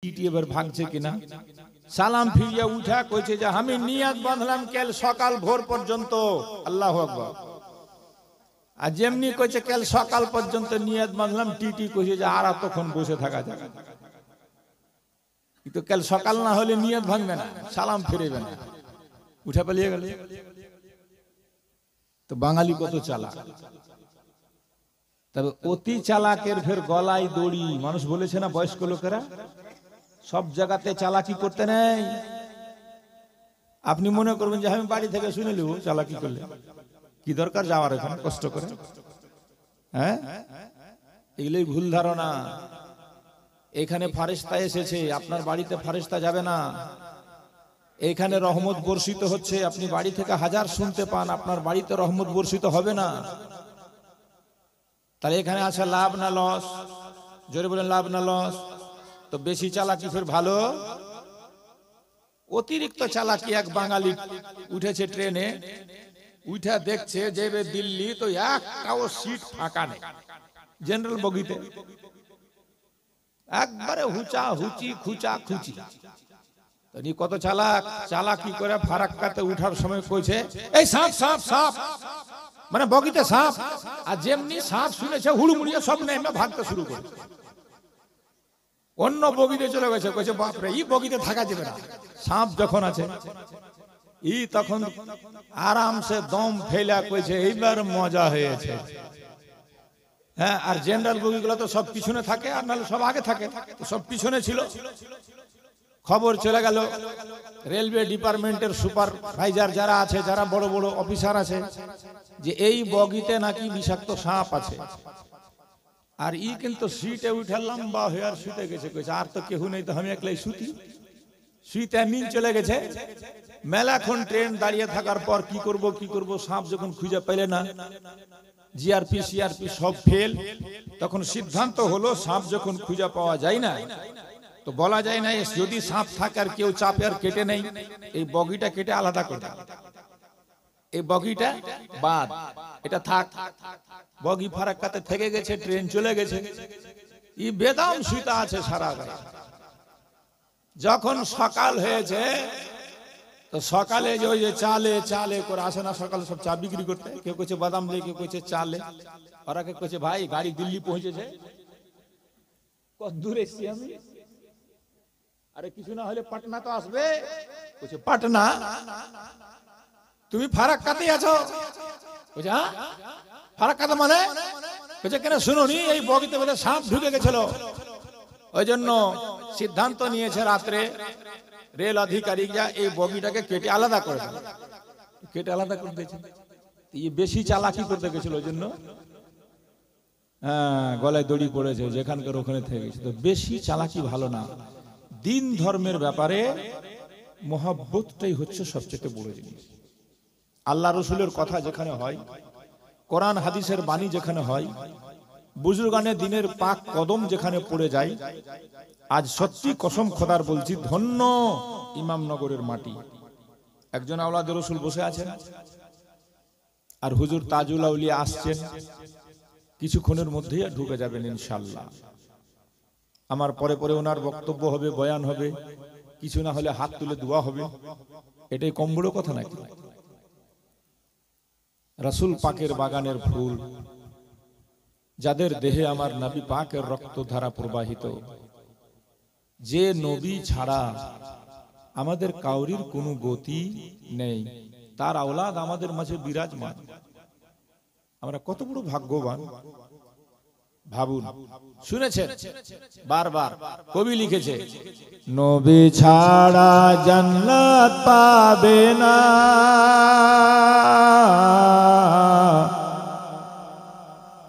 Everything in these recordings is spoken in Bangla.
টিটি এবার ভাগছে কিনা। সালাম ফিরিয়ে উঠা কইছে যে আমি নিয়াত বাঁধলাম কাল সকাল ভোর পর্যন্ত। আল্লাহু আকবার। আর যেমনি কইছে কাল সকাল পর্যন্ত নিয়াত বাঁধলাম, টিটি কইছে যে আর তখন বসে থাকা যাবে না, কিন্তু কাল সকাল না হলে নিয়াত ভাঙবে না, সালাম ফিরেবে না, উঠে পালিয়ে গেল। তো বাঙালি কত চালাক। তবে অতি চালাকের ফের গলায় দড়ি। মানুষ বলেছে না বয়স্ক লোকেরা সব জায়গাতে চালাকি করতে নেই। আপনি মনে করবেন যে আমি বাড়ি থেকে শুনে নেব চালাকি করলে, কি দরকার যাওয়ার এখানে কষ্ট করে? হ্যাঁ, এগুলোই ভুল ধারণা। এখানে ফারেস্তা এসেছে, আপনার বাড়িতে ফারেস্তা যাবে না। এখানে রহমত বর্ষিত হচ্ছে, আপনি বাড়ি থেকে হাজার শুনতে পান, আপনার বাড়িতে রহমত বর্ষিত হবে না। তাহলে এখানে আছে লাভ না লস? জোরে বলেন লাভ না লস? তো বেশি চালাকি ফের ভালো? অতিরিক্ত চালাকি। এক বাঙালি উঠেছে ট্রেনে, উঠা দেখছে যাবে দিল্লি, তো একটাও সিট ফাঁকা নেই জেনারেল বগিতে, একবারে হুচা হুচি খুচা খুচি। কত চালাক। চালাকি করে ফারাক্কাতে উঠার সময় কইছে এই সাপ সাপ সাপ, মানে বগিতে সাপ। আর যেমনি সাপ শুনেছে হুড়মুড়িয়ে সব নেমে ভাগতে শুরু করে, অন্য বগিতে চলে গেছে। কইছে বাপরে, এই বগিতে থাকা যাবে না, সাপ যখন আছে। ই তখন আরামসে দম ফেলা কইছে এইবার মজা হয়েছে। হ্যাঁ, আর জেনারেল বগিগুলো তো সব পিছনে থাকে, আর নাহলে সব আগে থাকে, সব পিছনে ছিল। খবর চলে গেল রেলওয়ে ডিপার্টমেন্টের সুপারভাইজার যারা আছে, যারা বড় বড় অফিসার আছে, যে এই বগিতে নাকি বিষাক্ত সাপ আছে। আর ই কিন্তু সিটে উঠে লম্বা হয়ে আর শুতে গেছে। কইছে আর তো কেউ নেই, তো আমি একলাই শুতি। শুইতে নিন চলে গেছে। মেলাক্ষণ ট্রেন দাঁড়িয়ে থাকার পর কি করব, সাপ যখন খুঁজে পেলে না, জিআরপি সিআরপি সব ফেল, তখন সিদ্ধান্ত হলো সাপ যখন খুঁজে পাওয়া যায় না, তো বলা যায় না যদি সাপ থাকে আর কেউ চাপে আর কেটে নেই, এই বগিটা কেটে আলাদা করে, এই বগিটা বাদ, এটা থাক। বগি ফারাক্কাতে থেকে গেছে, ট্রেন চলে গেছে, ই বেদম শুইতে আছে সারা গায়ে। যখন সকাল হয়েছে, তো সকালে যে ওই যে চালে চালে করে আসে না সকালে সব চা বিক্রি করতে, কেউ কইছে বাদাম লে, কেউ কইছে চালে। ওরা কে কইছে ভাই গাড়ি দিল্লি পৌঁছেছে। কত দূর এসছি আমি? আরে কিছু না হলে পাটনা তো আসবে। কইছে পাটনা? তুমি ফারাক্কাতেই আছো? কইছে হ্যাঁ। ফারাক্কাতে মানে? কইছে কেন শুনোনি এই বগিতে বলে সাপ ঢুকে গেছিল, ওই জন্য সিদ্ধান্ত নিয়েছে রাত্রে রেল আধিকারিকরা এই বগিটাকে কেটে আলাদা করে দেবে। কেটে আলাদা করে দিয়েছে। এই বেশি চালাকি করতে গেছিল, ওই জন্য হ্যাঁ গলায় দড়ি পড়েছে, যেখানকার ওখানে থেকে গেছে। তো বেশি চালাকি ভালো না। দিন ধর্মের ব্যাপারে মহব্বতটাই হচ্ছে সবচেয়ে বড় জিনিস। আল্লাহ রসুলের কথা যেখানে হয়, কোরআন হাদিসের বাণী যেখানে হয়, বুজুর্গানে দিনের পাক কদম যেখানে পড়ে যায়, আজ সত্যি কসম খোদার বলছি, ধন্য ইমামনগরের মাটি। একজন আওলাদ রসুল বসে আছেন, আর হুজুর তাজুল আউলিয়া আসছেন, কিছুক্ষণের মধ্যেই ঢুকে যাবেন ইনশাআল্লাহ। আমার পরে পরে ওনার বক্তব্য হবে, বয়ান হবে, কিছু না হলে হাত তুলে দোয়া হবে। এটাই কম বড় কথা নাকি? রাসূল পাকের বাগানের ফুল, যাদের দেহে আমার নবী পাকের রক্ত ধারা প্রবাহিত, যে নবী ছাড়া আমাদের কাউরির কোনো গতি নেই, তার আওলাদ আমাদের মাঝে বিরাজমান। আমরা কত বড় ভাগ্যবান ভাবুন। শুনেছেন বারবার কবি লিখেছে, নবী ছাড়া জান্নাত পাবে না,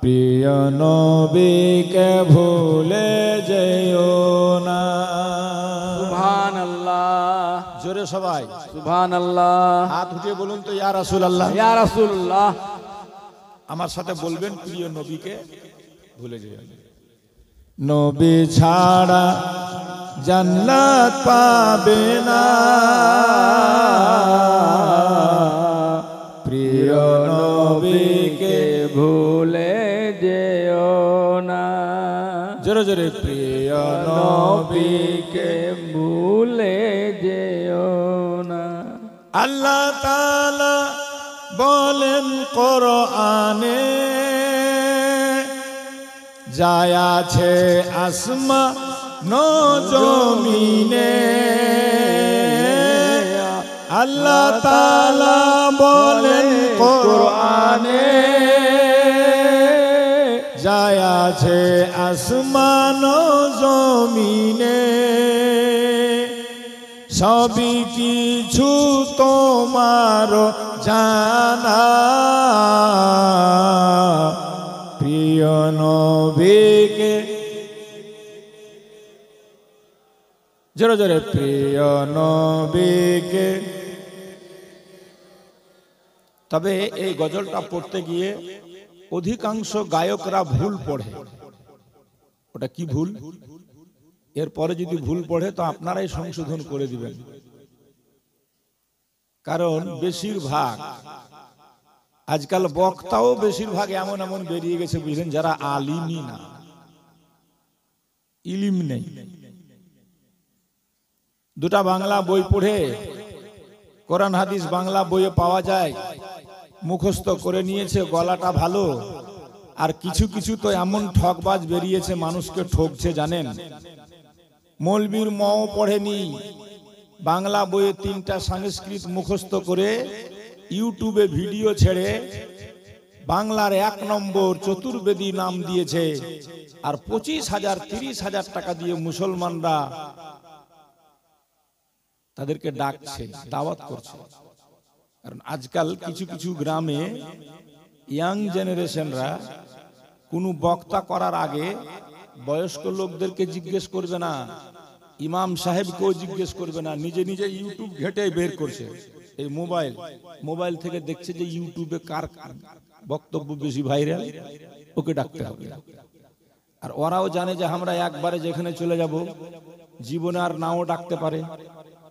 প্রিয় নবীকে ভুলে যেও না। সুবহানাল্লাহ। জোরে সবাই সুবহানাল্লাহ। হাত উঠিয়ে বলুন তো ইয়া রাসূলুল্লাহ। ইয়া রাসূলুল্লাহ। আমার সাথে বলবেন প্রিয় নবীকে ভুলে যেও না। নবী ছাড়া জান্নাত পাবে না, প্রিয় নবীকে ভুলে যেও না। জোরে জোরে, প্রিয় নবীকে ভুলে যেও না। আল্লাহ তাআলা বলেন কোরআনে, যায় আছে আসমান ও জমিনে। আল্লাহ তাআলা বলেন কোরআনে, যায় আছে আসমান ও জমিনে। সবই কিছু তোমার জানা, প্রিয় নবীকে, জোরে জোরে, প্রিয় নবীকে। তবে এই গজলটা পড়তে গিয়ে অধিকাংশ গায়করা ভুল পড়ে। ওটা কি ভুল? এরপরে যদি ভুল পড়ে তো আপনারাই সংশোধন করে দিবেন। কারণ বেশিরভাগ আজকাল বক্তাও বেশিরভাগ এমন এমন বেরিয়ে গেছে, বুঝলেন, যারা আলিমই না, ইলিম নেই। দুটা বাংলা বই পড়ে, কোরআন হাদিস বাংলা বইয়ে পাওয়া যায়, মুখস্থ করে নিয়েছে, গলাটা ভালো। আর কিছু কিছু তো এমন ঠকবাজ বেরিয়েছে, মানুষকে ঠকছে জানেন। মৌলবীর মও পড়েনি, বাংলা বইয়ে 3টা সংস্কৃত মুখস্থ করে ইউটিউবে ভিডিও ছেড়ে বাংলার 1 নম্বর চতুর্বেদী নাম দিয়েছে। আর 25,000 30,000 টাকা দিয়ে মুসলমানরা তাদেরকে ডাকছে, দাওয়াত করছে। কারণ আজকাল কিছু কিছু গ্রামে ইয়াং জেনারেশনরা কোনো বক্তা করার আগে বয়স্ক লোকদেরকে জিজ্ঞেস করবে না, ইমাম সাহেবকেও জিজ্ঞেস করবে না, নিজে নিজে ইউটিউব ঘেটে বের করছে। এই মোবাইল থেকে দেখছে যে ইউটিউবে কার বক্তব্য বেশি ভাইরাল, ওকে ডাকতে হবে। আর ওরাও জানে যে আমরা একবারে যেখানে চলে যাব জীবনে আর নাও ডাকতে পারে,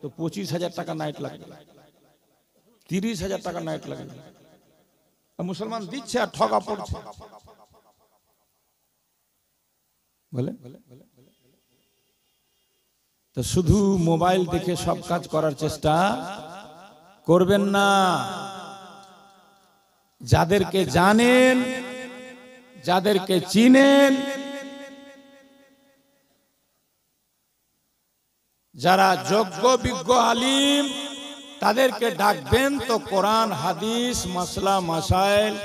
তো 25,000 টাকা নাইট লাগবে, 30,000 টাকা নাইট লাগবে। মুসলমান দিচ্ছে আর ঠকা পড়ছে, বলে। তো শুধু মোবাইল দেখে সব কাজ করার চেষ্টা করবেন না। যাদেরকে জানেন, যাদেরকে চিনেন, যারা যোগ্য বিজ্ঞ আলিম, তাদেরকে ডাকবেন। তো কোরআন হাদিস মাসলা মাসাইল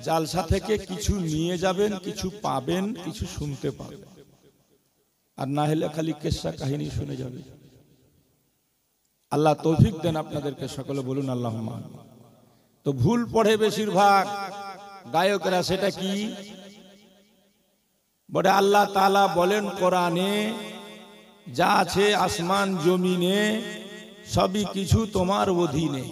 জালসা থেকে কিছু নিয়ে যাবেন, কিছু পাবেন, কিছু শুনতে পাবেন। আর না হলে খালি কিসসা কাহিনী শুনে যাবে। আল্লাহ তৌফিক দেন আপনাদেরকে, সকলে বলুন আল্লাহুম্মা। তো ভুল পড়ে বেশিরভাগ গায়করা, সেটা কি বলে? আল্লাহ তাআলা বলেন কোরআনে, যা আছে আসমান জমিনে সবই কিছু তোমার অধীনে।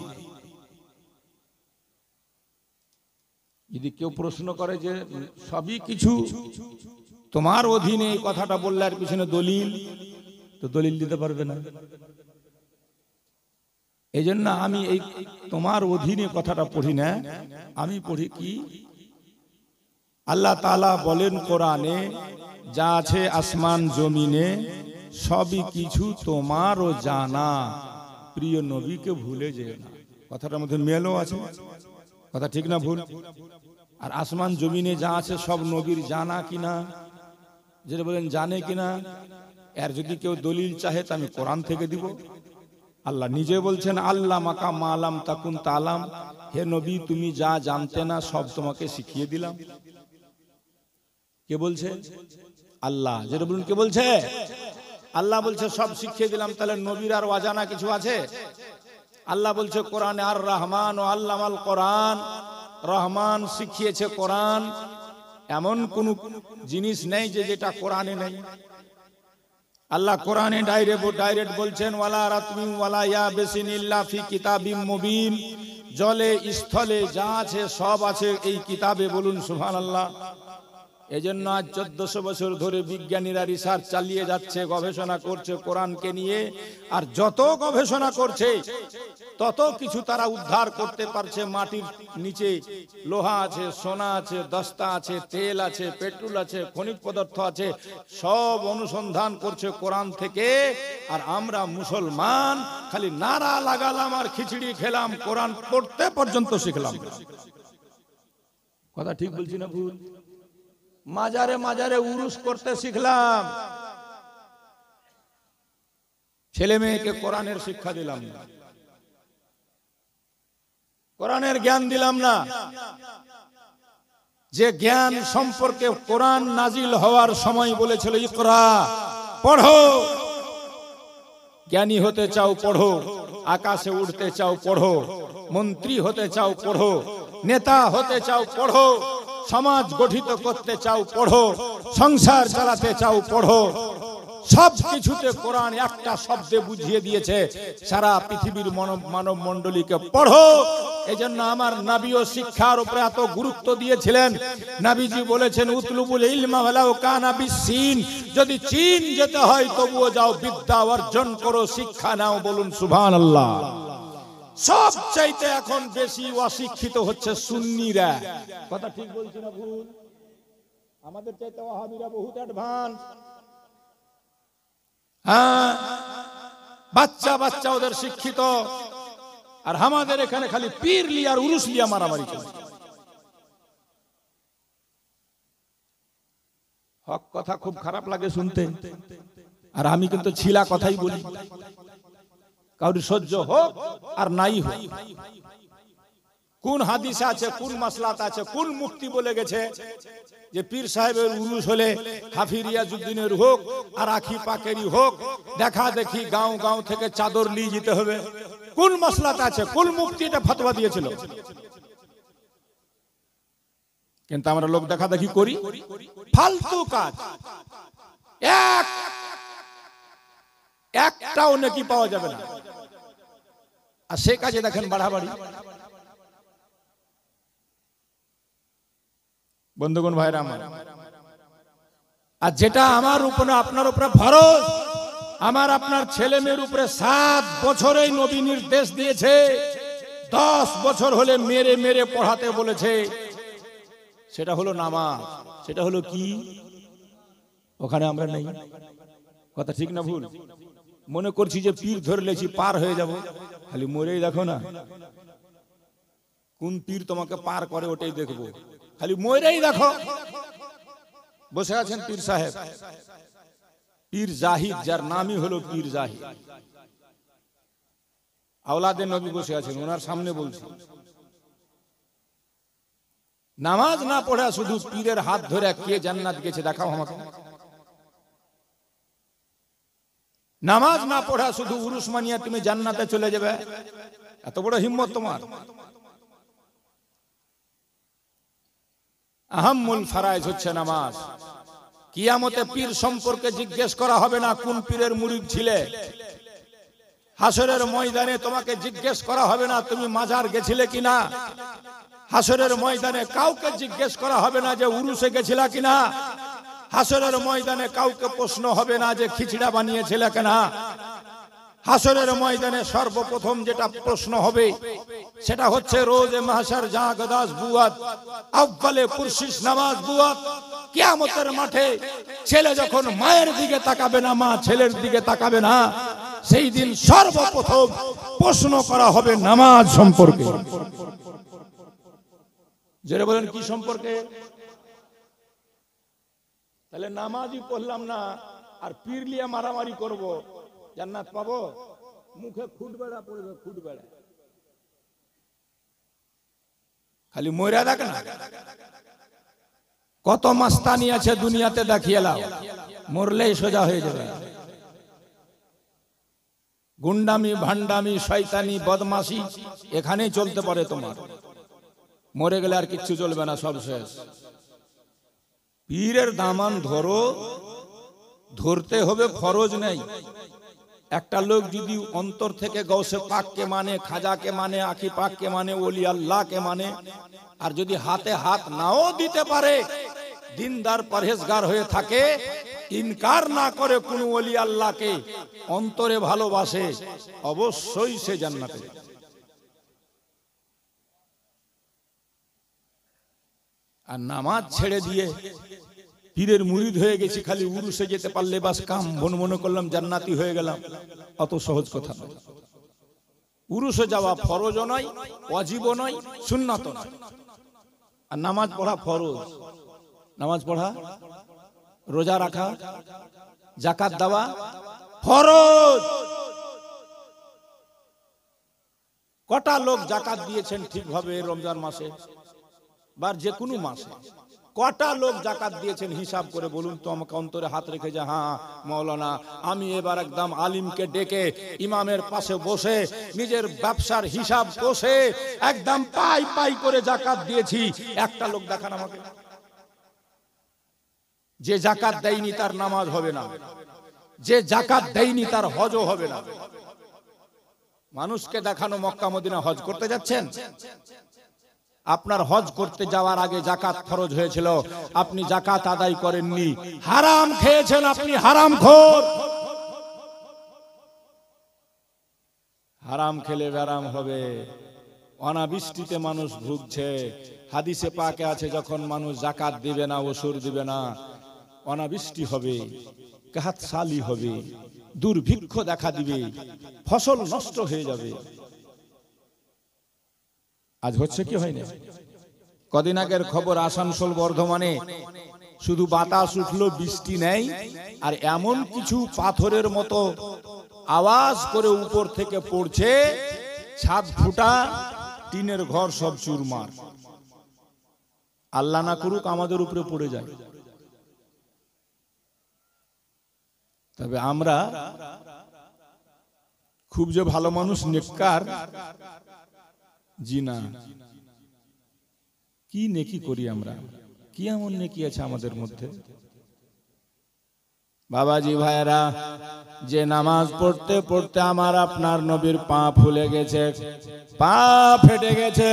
যদি কেউ প্রশ্ন করে যে সবই কিছু তোমার অধীনে, এই কথাটা বললে আর পিছনে দলিল, তো দলিল দিতে পারবে না। এই জন্য আমি এই তোমার অধীনে কথাটা পড়ি না, আমি পড়ি কি, আল্লাহ তাআলা বলেন কোরআনে, যা আছে আসমান জমিনে সবই কিছু তোমারও জানা, প্রিয় নবীকে ভুলে যেও না। কথাটার মধ্যে মেলও আছে, কথা ঠিক না ভুল? আর আসমান জমিনে যা আছে সব নবীর জানা কিনা, যেটা বলেন জানে কিনা, এর যদি কেউ দলিল চাহে তা আমি কোরআন থেকে দিব। আল্লাহ নিজে বলছেন, আল্লাহ মাকা মালাম তাকুন তালাম, হে নবী তুমি যা জানতে না সব তোমাকে শিখিয়ে দিলাম। কে বলছে? আল্লাহ। যেটা বলুন, কে বলছে? আল্লাহ বলছে সব শিখিয়ে দিলাম। তাহলে নবীর আর অজানা কিছু আছে? আল্লাহ বলছে কোরআনে, আর রহমান ও আল্লামাল কোরআন, রহমান শিখিয়েছে কোরআন। এমন কোন জিনিস নেই যে যেটা কোরআনে নেই। আল্লাহ কোরআনে ডাইরেক্ট বলছেন, ওয়ালা রাতমিন ওয়ালা ইয়াবিসিন ইল্লা ফি কিতাবিম মুবিন, জলে স্থলে যা আছে সব আছে এই কিতাবে। বলুন সুবহানাল্লাহ। এজন্য আজ 1400 বছর ধরে বিজ্ঞানীরা রিসার্চ চালিয়ে যাচ্ছে, গবেষণা করছে কোরআনকে নিয়ে। আর যত গবেষণা করছে তত কিছু তারা উদ্ধার করতে পারছে। মাটির নিচে লোহা আছে, সোনা আছে, দস্তা আছে, তেল আছে, পেট্রোল আছে, খনিজ পদার্থ আছে, সব অনুসন্ধান করছে কোরআন থেকে। আর আমরা মুসলমান খালি নারা লাগালাম আর খিচড়ি খেলাম, কোরআন পড়তে পর্যন্ত শিখলাম। কথা ঠিক বলছি না ভুল? মাজারে মাজারে উরুস করতে শিখলাম, ছেলে মেয়েকে কোরআনের শিক্ষা দিলাম না, কোরআনের জ্ঞান দিলাম না। যে জ্ঞান সম্পর্কে কোরআন নাজিল হওয়ার সময় বলেছিল ইকরা, পড়ো, জ্ঞানী হতে চাও পড়ো, আকাশে উঠতে চাও পড়ো, মন্ত্রী হতে চাও পড়ো, নেতা হতে চাও পড়ো, সমাজ গঠিত করতে চাও পড়ো, সংসার চালাতে চাও পড়ো। সব কিছুতে কোরআন একটা শব্দে বুঝিয়ে দিয়েছে, সারা পৃথিবীর মানব মণ্ডলীকে পড়ো। এজন্য আমার নবীও শিক্ষার উপরে এত গুরুত্ব দিয়েছিলেন। নবীজি বলেছেন উতলুবুল ইলমা ওয়ালাউ কানা বিসসিন, যদি চীন যেতে হয় তবুও যাও, বিদ্যা অর্জন করো, শিক্ষা নাও। বলুন সুবহানাল্লাহ। সবচাইতে এখন বেশি অশিক্ষিত হচ্ছে সুন্নিরা। কথা ঠিক বলছি না ভুল? আমাদের চাইতে ওয়াহাবিরা বহুত অ্যাডভান্স। হ্যাঁ, বাচ্চা বাচ্চা ওদের শিক্ষিত, আর আমাদের এখানে খালি পীর লিয়া আর উরুস লিয়া মারামারি চলছে। হক কথা খুব খারাপ লাগে শুনতে, আর আমি কিন্তু ছিলা কথাই বলি, কাউরি সহ্য হোক আর নাই হোক। কোন হাদিসে আছে, কোন মাসলাত আছে, কোন মুফতি বলে গেছে যে পীর সাহেবের উরুস হলে হাফি রিয়াজউদ্দিনের হোক আর আখি পাকেরই হোক, দেখা দেখি গাঁও গাঁও থেকে চাদর নিয়ে যেতে হবে? কোন মাসলাত আছে, কোন মুফতি এটা ফতোয়া দিয়েছিল? কিন্তু আমরা লোক দেখা দেখি করি, ফালতু কাজ, একটাও নাকি পাওয়া যাবে না। আর সে কাজে দেখেন বাড়াবাড়ি। বন্ধুগণ ভাইরা আমার, আর যেটা আমার উপরে আপনার উপরে ফরজ, আমার আপনার ছেলে মেয়ের উপরে 7 বছরেই নবী নির্দেশ দিয়েছে, 10 বছর হলে মেরে মেরে পড়াতে বলেছে, সেটা হলো নামাজ। সেটা হলো কি? ওখানে আমরা নেই। কথা ঠিক না ভুল? মনে করছি যে পীর ধরে লেছি পার হয়ে যাব, খালি মরেই দেখো না, কোন পীর তোমাকে পার করে ওটাই দেখবো, খালি মরেই দেখো। বসে আছেন পীর সাহেব, পীর জাহিদ, যার নামই হলো পীর জাহিদ, আওলাদে নবী বসে আছেন, ওনার সামনে বলছি নামাজ না পড়া, শুধু পীরের হাত ধরে কে জান্নাত গেছে দেখাও আমাকে। নামাজ না পড়া, শুধু উরুস মানিয়া তুমি জান্নাতে চলে যাবে, এত বড় হিম্মত তোমার? আহাম্মুল ফারাইজ হচ্ছে নামাজ। কিয়ামতে পীর সম্পর্কে জিজ্ঞেস করা হবে না কোন পীরের মুরিদ ছিলে। হাসরের ময়দানে তোমাকে জিজ্ঞেস করা হবে না তুমি মাজার গেছিলে কিনা। হাসরের ময়দানে কাউকে জিজ্ঞেস করা হবে না যে উরুসে গেছিলা কিনা। হাসরের ময়দানে কাউকে প্রশ্ন হবে না যে খিচড়া বানিয়েছিলে কিনা। হাসরের ময়দানে সর্বপ্রথম যেটা প্রশ্ন হবে সেটা হচ্ছে রোজে মাহশর জাগদাস বুয়াত, আউয়ালে পুরশিস নামাজ বুয়াত। কিয়ামতের মাঠে ছেলে যখন মায়ের দিকে তাকাবে না, মা ছেলের দিকে তাকাবে না, সেই দিন সর্বপ্রথম প্রশ্ন করা হবে নামাজ সম্পর্কে। যারা বলেন কি সম্পর্কে? তাহলে নামাজই পড়লাম না আর পীর লিয়া মারামারি করব, জান্নাত পাবো? মুখে খুট বেড়া পড়বে, খুট বেড়া, খালি ময়রা দেখ না। কত মাস্তানি আছে দুনিয়াতে, দেখিয়ে লাও, মরলেই সোজা হয়ে যাবে। গুন্ডামি, ভান্ডামি, শয়তানি, বদমাশি এখানেই চলতে পারে তোমার। মরে গেলে আর কিচ্ছু চলবে না, সব শেষ। পীরের দামান ধরো, ধরতে হবে ফরজ নেই। একটা লোক যদি অন্তর থেকে গৌসে পাককে মানে, খাজাকে মানে, আখি পাককে মানে, ওলি আল্লাহকে মানে, আর যদি হাতে হাত নাও দিতে পারে, দিনদার পরহেজগার হয়ে থাকে, ইনকার না করে কোন ওলি আল্লাহকে, অন্তরে ভালোবাসে, অবশ্যই সে জান্নাতে যাবে। আর নামাজ ছেড়ে দিয়ে পীরের মুরিদ হয়ে গেছি, খালি উরুসে যেতে পারলে বাস কাম, মনে করলাম জান্নাতি হয়ে গেলাম, অত সহজ কথা নয়। উরুসে যাওয়া ফরজও নয়, ওয়াজিবও নয়, সুন্নাত নয়। আর নামাজ পড়া ফরজ, নামাজ পড়া, রোজা রাখা, যাকাত দেওয়া ফরজ। কটা লোক যাকাত দিয়েছেন ঠিকভাবে রমজান মাসে বা যে কোনো মাসে? কটা লোক যাকাত দিয়েছেন হিসাব করে বলুন তো আমাকে, অন্তরে হাত রেখে যে হ্যাঁ মাওলানা আমি এবার একদম আলিমকে ডেকে ইমামের পাশে বসে নিজের ব্যবসার হিসাব কষে একদম পাই পাই করে যাকাত দিয়েছি। একটা লোক দেখান আমাকে। যে যাকাত দেয়নি তার নামাজ হবে না, যে যাকাত দেয়নি তার হজও হবে না। মানুষকে দেখানো মক্কা মদিনা হজ করতে যাচ্ছেন, আপনার হজ করতে যাওয়ার আগে যাকাত ফরজ হয়েছিল, আপনি যাকাত আদায় করেননি, হারাম খেয়েছেন, আপনি হারামখোর। হারাম খেলে ব্যারাম হবে। অনাবৃষ্টিতে মানুষ ভুগছে, হাদিসে পাকে আছে যখন মানুষ যাকাত দিবে না, ওসুর দিবে না, অনাবৃষ্টি হবে, কাহাত সালি হবে, দুর্ভিক্ষ দেখা দিবে, ফসল নষ্ট হয়ে যাবে। আজ হচ্ছে কি হয় না? কদিন আগের খবর, আসানসোল বর্ধমানে শুধু বাতাস উঠলো, বৃষ্টি নেই, আর এমন কিছু পাথরের মতো আওয়াজ করে উপর থেকে পড়ছে, ছাদ ফুটা, টিনের ঘর সব চুরমার। আল্লাহ না করুক আমাদের উপরে পড়ে যায়। তবে আমরা খুব যে ভালো মানুষ, নেককার, জি না। কি নেকি করি আমরা? কি এমন নেকি আছে আমাদের মধ্যে? বাবাজি ভাইরা, যে নামাজ পড়তে পড়তে আমার আপনার নবীর পা ফুলে গেছে, পা ফেটে গেছে,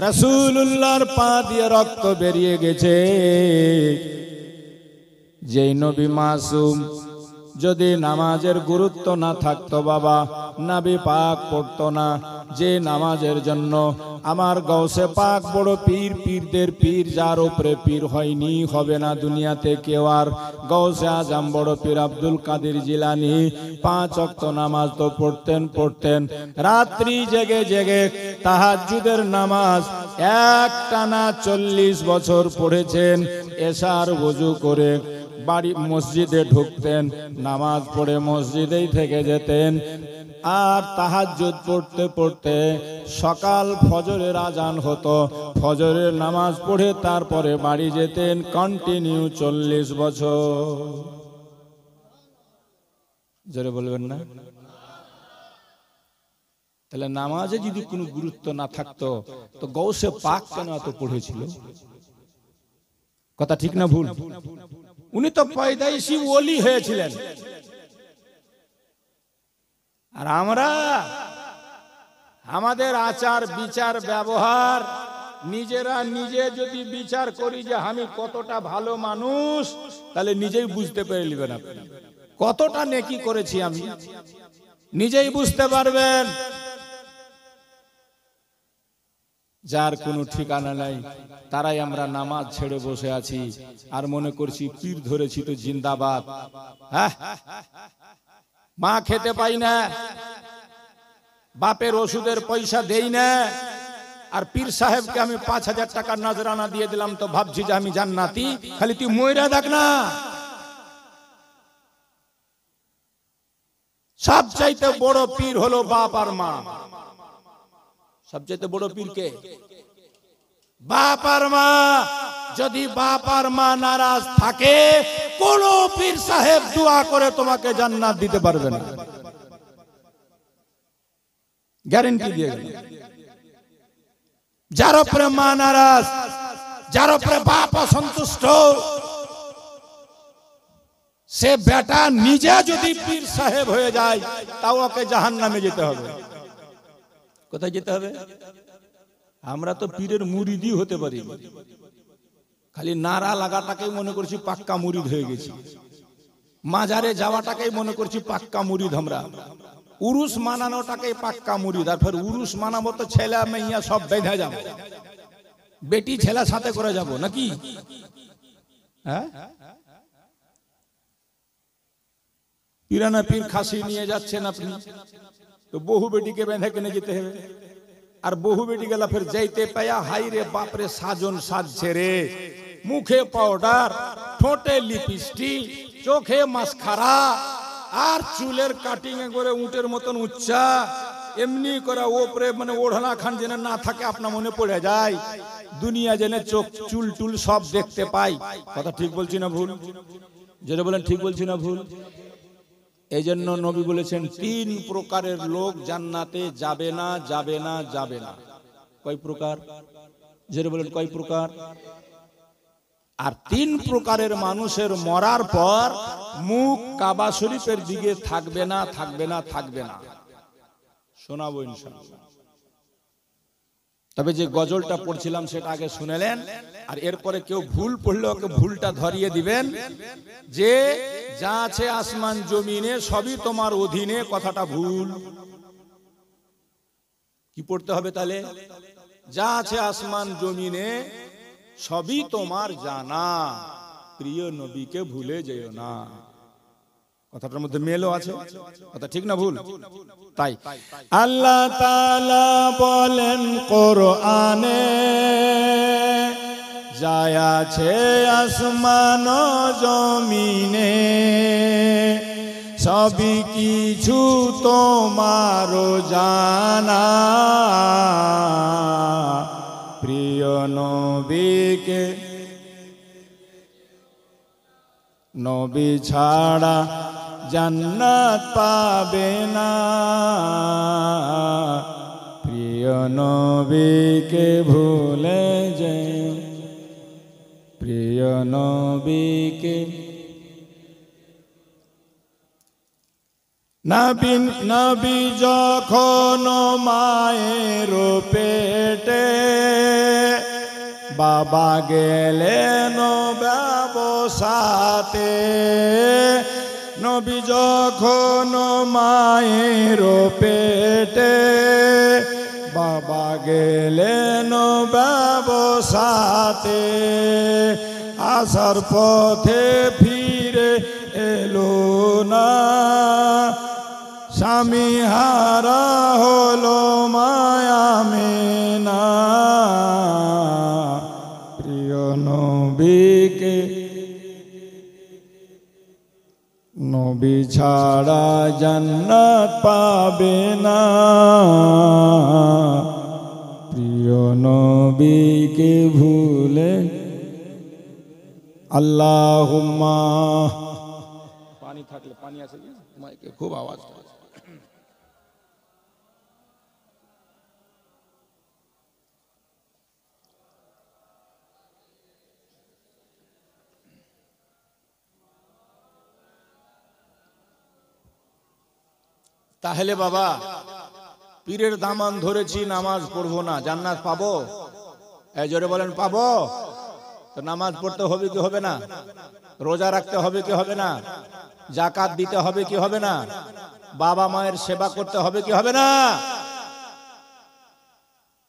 রাসূলুল্লাহর পা দিয়ে রক্ত বেরিয়ে গেছে, যেই নবী মাসুম, যদি নামাজের গুরুত্ব না থাকতো বাবা, নবী পাক পড়তো না। যে নামাজের জন্য আমার গৌসে পাক বড় পীর, পীরদের পীর, যার উপরে পীর হয়নি, হবে না দুনিয়াতে কেউ আর, গৌসে আজম বড় পীর আব্দুল কাদের জিলানী 5 ওয়াক্ত নামাজ তো পড়তেন, রাত্রি জেগে জেগে তাহাজ্জুদের নামাজ একটানা 40 বছর পড়েছেন। এশার ওযু করে বাড়ি মসজিদে ঢুকতেন, নামাজ পড়ে মসজিদেই থেকে যেতেন, আর তাহাজ্জুদ পড়তে পড়তে সকাল ফজরের আজান হতো, ফজরের নামাজ পড়ে তারপরে বাড়ি যেতেন, কন্টিনিউ 40 বছর। জোরে বলবেন না? তাহলে নামাজে যদি কোনো গুরুত্ব না থাকতো তো গৌসে পাক কেন এত পড়েছিল? কথা ঠিক না ভুল? উনি তো পয়দাইশি ওলি হয়েছিলেন। আর আমরা আমাদের আচার বিচার ব্যবহার নিজেরা নিজে যদি বিচার করি যে আমি কতটা ভালো মানুষ, তাহলে নিজেই বুঝতে পেরে নেবেন আপনি কতটা নেকি করেছি, আমি নিজেই বুঝতে পারবেন। যার কোনো ঠিকানা নাই, তারাই আমরা নামাজ ছেড়ে বসে আছি আর মনে করছি পীর ধরেছি তো জিন্দাবাদ। হ্যাঁ, মা খেতে পাই না, বাপের ওষুধের পয়সা দেই না, আর পীর সাহেবকে আমি 5000 টাকা নজরানা দিয়ে দিলাম তো ভাবছি যে আমি জান্নাতি। খালি তুই মইরা দেখ না। সবচাইতে বড় পীর হলো বাপ আর মা। সবচাইতে বড় পীর কে? বাপ আর মা। যদি বাপ আর মা নারাজ থাকে, কোন পীর সাহেব দোয়া করে তোমাকে জান্নাত দিতে পারবে না, গ্যারান্টি দিয়ে গেল। যার উপরে মা নারাজ, যার উপরে বাপ অসন্তুষ্ট, সে বেটা নিজে যদি পীর সাহেব হয়ে যায় তাও ওকে জাহান্নামে যেতে হবে। কোথায় যেতে হবে? আমরা তো পীরের মুরিদি হতে পারি, খালি নারা লাগাটাকেই মনে করছি পাক্কা মুরিদ হয়ে গেছি, মাজারে যাওয়াটাকেই মনে করছি পাক্কা মুরিদ, আমরা উরুস মানানোটাকেই পাক্কা মুরিদ। আর ফের উরুস মানাবো তো ছেলে মেয়ে সব বেঁধে যাবে। বেটি ছেলা সাথে করে যাব নাকি? হ্যাঁ, পিরানা পীর খাসি নিয়ে যাচ্ছেন আপনি, তো বহু বেটিকে বেঁধে কিনে যেতে হবে। আর বহু বেটি গেলা ফের যাইতে পায়া হাই রে বাপরে সাজন সাজছে রে, মুখে পাউডার, ঠোঁটে লিপস্টিক, চোখে মাস্কারা, আর চুলের কাটিং এ করে উটের মতন উচ্চা, এমনি করে ওপরে মানে ওড়না খান যেন না থাকে আপনার মনে পড়ে যায়, দুনিয়া জেনে চোখ চুল টুল সব দেখতে পাই। কথা ঠিক বলছি না ভুল? যেটা বলেন ঠিক বলছি না ভুল? এই জন্য নবী বলেছেন 3 প্রকারের লোক জান্নাতে যাবে না, যাবে না, যাবে না। কয় প্রকার? যেটা বলেন কয় প্রকার? আর 3 প্রকারের মানুষের মরার পর মুখ কাবা শরীফের দিকে থাকবে না, থাকবে না, থাকবে না। শোনাবো ইনশাআল্লাহ। তবে যে গজলটা পড়ছিলাম সেটা আগে শুনেলেন, আর এরপরে কেউ ভুল পড়লে ওকে ভুলটা ধরিয়ে দিবেন যে যা আছে আসমান জমিনে সবই তোমার অধীনে, কথাটা ভুল। কি পড়তে হবে তাহলে? যা আছে আসমান জমিনে সবই তোমার জানা, প্রিয় নবীকে ভুলে যেও না। কথাটার মধ্যে মেলও আছে, কথা ঠিক না ভুল? তাই আল্লাহ তাআলা বলেন কোরআনে, যা আছে আসমান জমিনে সবই কিছু তোমার জানা, প্রিয় নবীকে নবী ছাড়া জান্নাত পাবে না, প্রিয় নবীকে ভুলে যেও, প্রিয় নবীকে। নবী যখন মায়ের পেটে, বাবা গেলেন ব্যবসাতে, নবী যখন মায়ের পেটে, বাবা গেলেন ব্যবসাতে, আসার পথে ফিরে এলো না, স্বামী হারা হলো মায়ামেনা, প্রিয় নবীকে নবী ছাড়া জান্নাত পাবে না, প্রিয় নবীকে ভুলে। আল্লাহুম্মা, পানি থাকলে পানি আছে কি মাইকে খুব আওয়াজ। তাহলে বাবা পীরের দামান ধরেছি, নামাজ পড়বো না, জান্নাত পাবো? এই জোরে বলেন পাবো? তো নামাজ পড়তে হবে কি হবে না? রোজা রাখতে হবে কি হবে না? যাকাত দিতে হবে কি হবে না? বাবা মায়ের সেবা করতে হবে কি হবে না?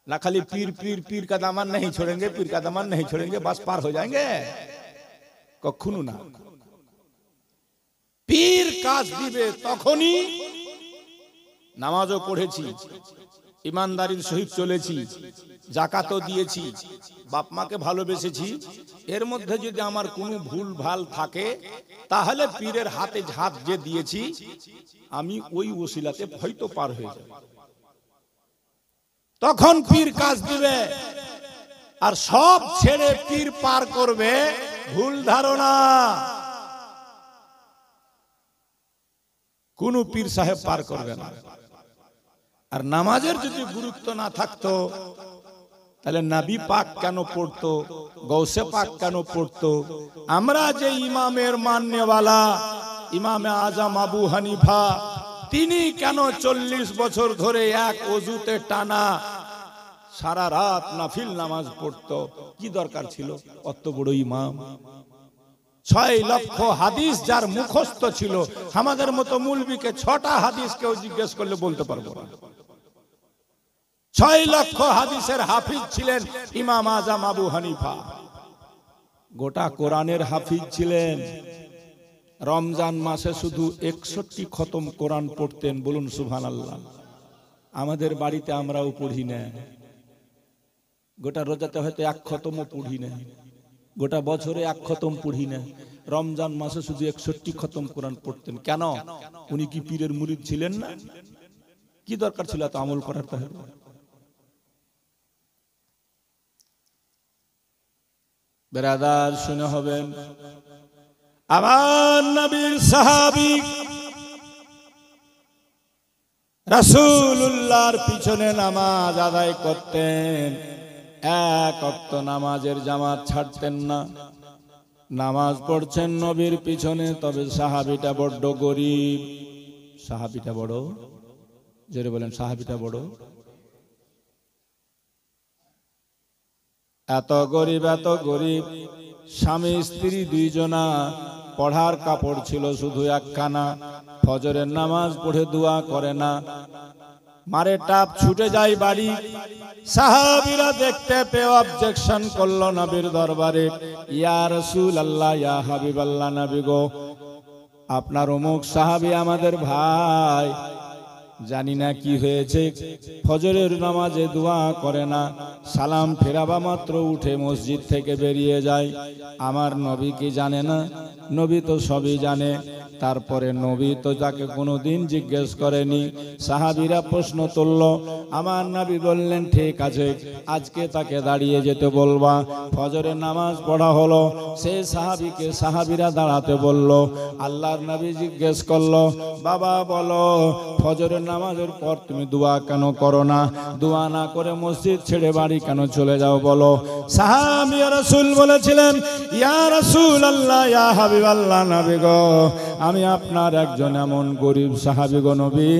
না खाली पीर पीर पीर का दामन नहीं छोड़ेंगे, पीर का दामन नहीं छोड़ेंगे, बस पार हो जाएंगे? কখনো না। পীর কাজ দিবে তখনই নামাজও পড়েছি, ইমানদারির সহিত চলেছি, যাকাতও দিয়েছি, বাপ মাকে ভালোবেসেছি, এর মধ্যে যদি আমার কোনো ভুল ভাল থাকে তাহলে পীরের হাতে হাত যে দিয়েছি আমি ওই ওসিলাতে হয়তো পার হয়ে যাব, তখন পীর কাজ দিবে। আর সব ছেড়ে পীর পার করবে, ভুল ধারণা। কোন পীর সাহেব পার করবে না। আর নামাজের যদি গুরুত্ব না থাকতো তাহলে নবী পাক কেন পড়তো, গৌসে পাক কেন পড়তো? আমরা যে ইমামের মাননেওয়ালা ইমামে আজম আবু হানিফা, তিনি কেন 40 বছর ধরে এক ওযুতে টানা সারা রাত নাফিল নামাজ পড়তো? কি দরকার ছিল? অত বড় ইমাম, 6 লক্ষ হাদিস যার মুখস্থ ছিল, আমাদের মতো মুলবিকে 6টা হাদিস কেউ জিজ্ঞেস করলে বলতে পারবো না। 6 লক্ষ হাদিসের হাফিজ ছিলেন ইমাম আজম আবু হানিফা। গোটা কোরআনের হাফিজ ছিলেন। রমজান মাসে শুধু 61 খতম কোরআন পড়তেন, বলুন সুবহানাল্লাহ। আমাদের বাড়িতে আমরাও পড়ি না, গোটা রোজাতে হয়তো 1 খতমও পড়ি না, গোটা বছরে 1 খতম পড়ি না। রমজান মাসে শুধু 61 খতম কোরআন পড়তেন। কেন? উনি কি পীরের মুরিদ ছিলেন না? কি দরকার ছিল এত আমল করার? তাহলে বেরাদার শুনে হবেন, আমার নবীর সাহাবী রাসূলুল্লাহর পিছনে নামাজ আদায় করতেন, 1 ওয়াক্ত নামাজের জামাত ছাড়তেন না। নামাজ পড়ছেন নবীর পিছনে, তবে সাহাবীটা বড় গরীব। সাহাবীটা বড়, জোরে বলেন, সাহাবীটা বড়। এত গরিব, এত গরিব, স্বামী স্ত্রী 2 জনা, পড়ার কাপড় ছিল শুধু 1 খানা। ফজরের নামাজ পড়ে দোয়া করে না, মারে টাপ, ছুটে যায় বাড়ি। সাহাবীরা দেখতে পেয়ে অবজেকশন করলো নবীর দরবারে, ইয়া রাসূলুল্লাহ, ইয়া হাবিবাল্লাহ, নবী গো, আপনার অমুক সাহাবী আমাদের ভাই, জানি না কি হয়েছে, ফজরের নামাজে দোয়া করে না, সালাম ফেরাবা মাত্র উঠে মসজিদ থেকে বেরিয়ে যায়। আমার নবী কি জানে না? নবী তো সবই জানে। তারপরে নবী তো যাকে কোনোদিন জিজ্ঞেস করেনি। সাহাবীরা প্রশ্ন তুলল, আমার নবী বললেন, ঠিক আছে, আজকে তাকে দাঁড়িয়ে যেতে বলবা। ফজরের নামাজ পড়া হলো, সেই সাহাবীকে সাহাবীরা দাঁড়াতে বলল। আল্লাহর নবী জিজ্ঞেস করলো, বাবা বলো, ফজরের নামাজের পর তুমি দোয়া কেন করো না? দোয়া না করে মসজিদ ছেড়ে বাড়ি কেন চলে যাও বলো? সাহাবী রাসূল বলেছিলেন, ইয়া রাসূলুল্লাহ, ইয়া হাবিবাল্লাহ, নবী গো, আমি আপনার একজন এমন গরিব সাহাবী গো নবী,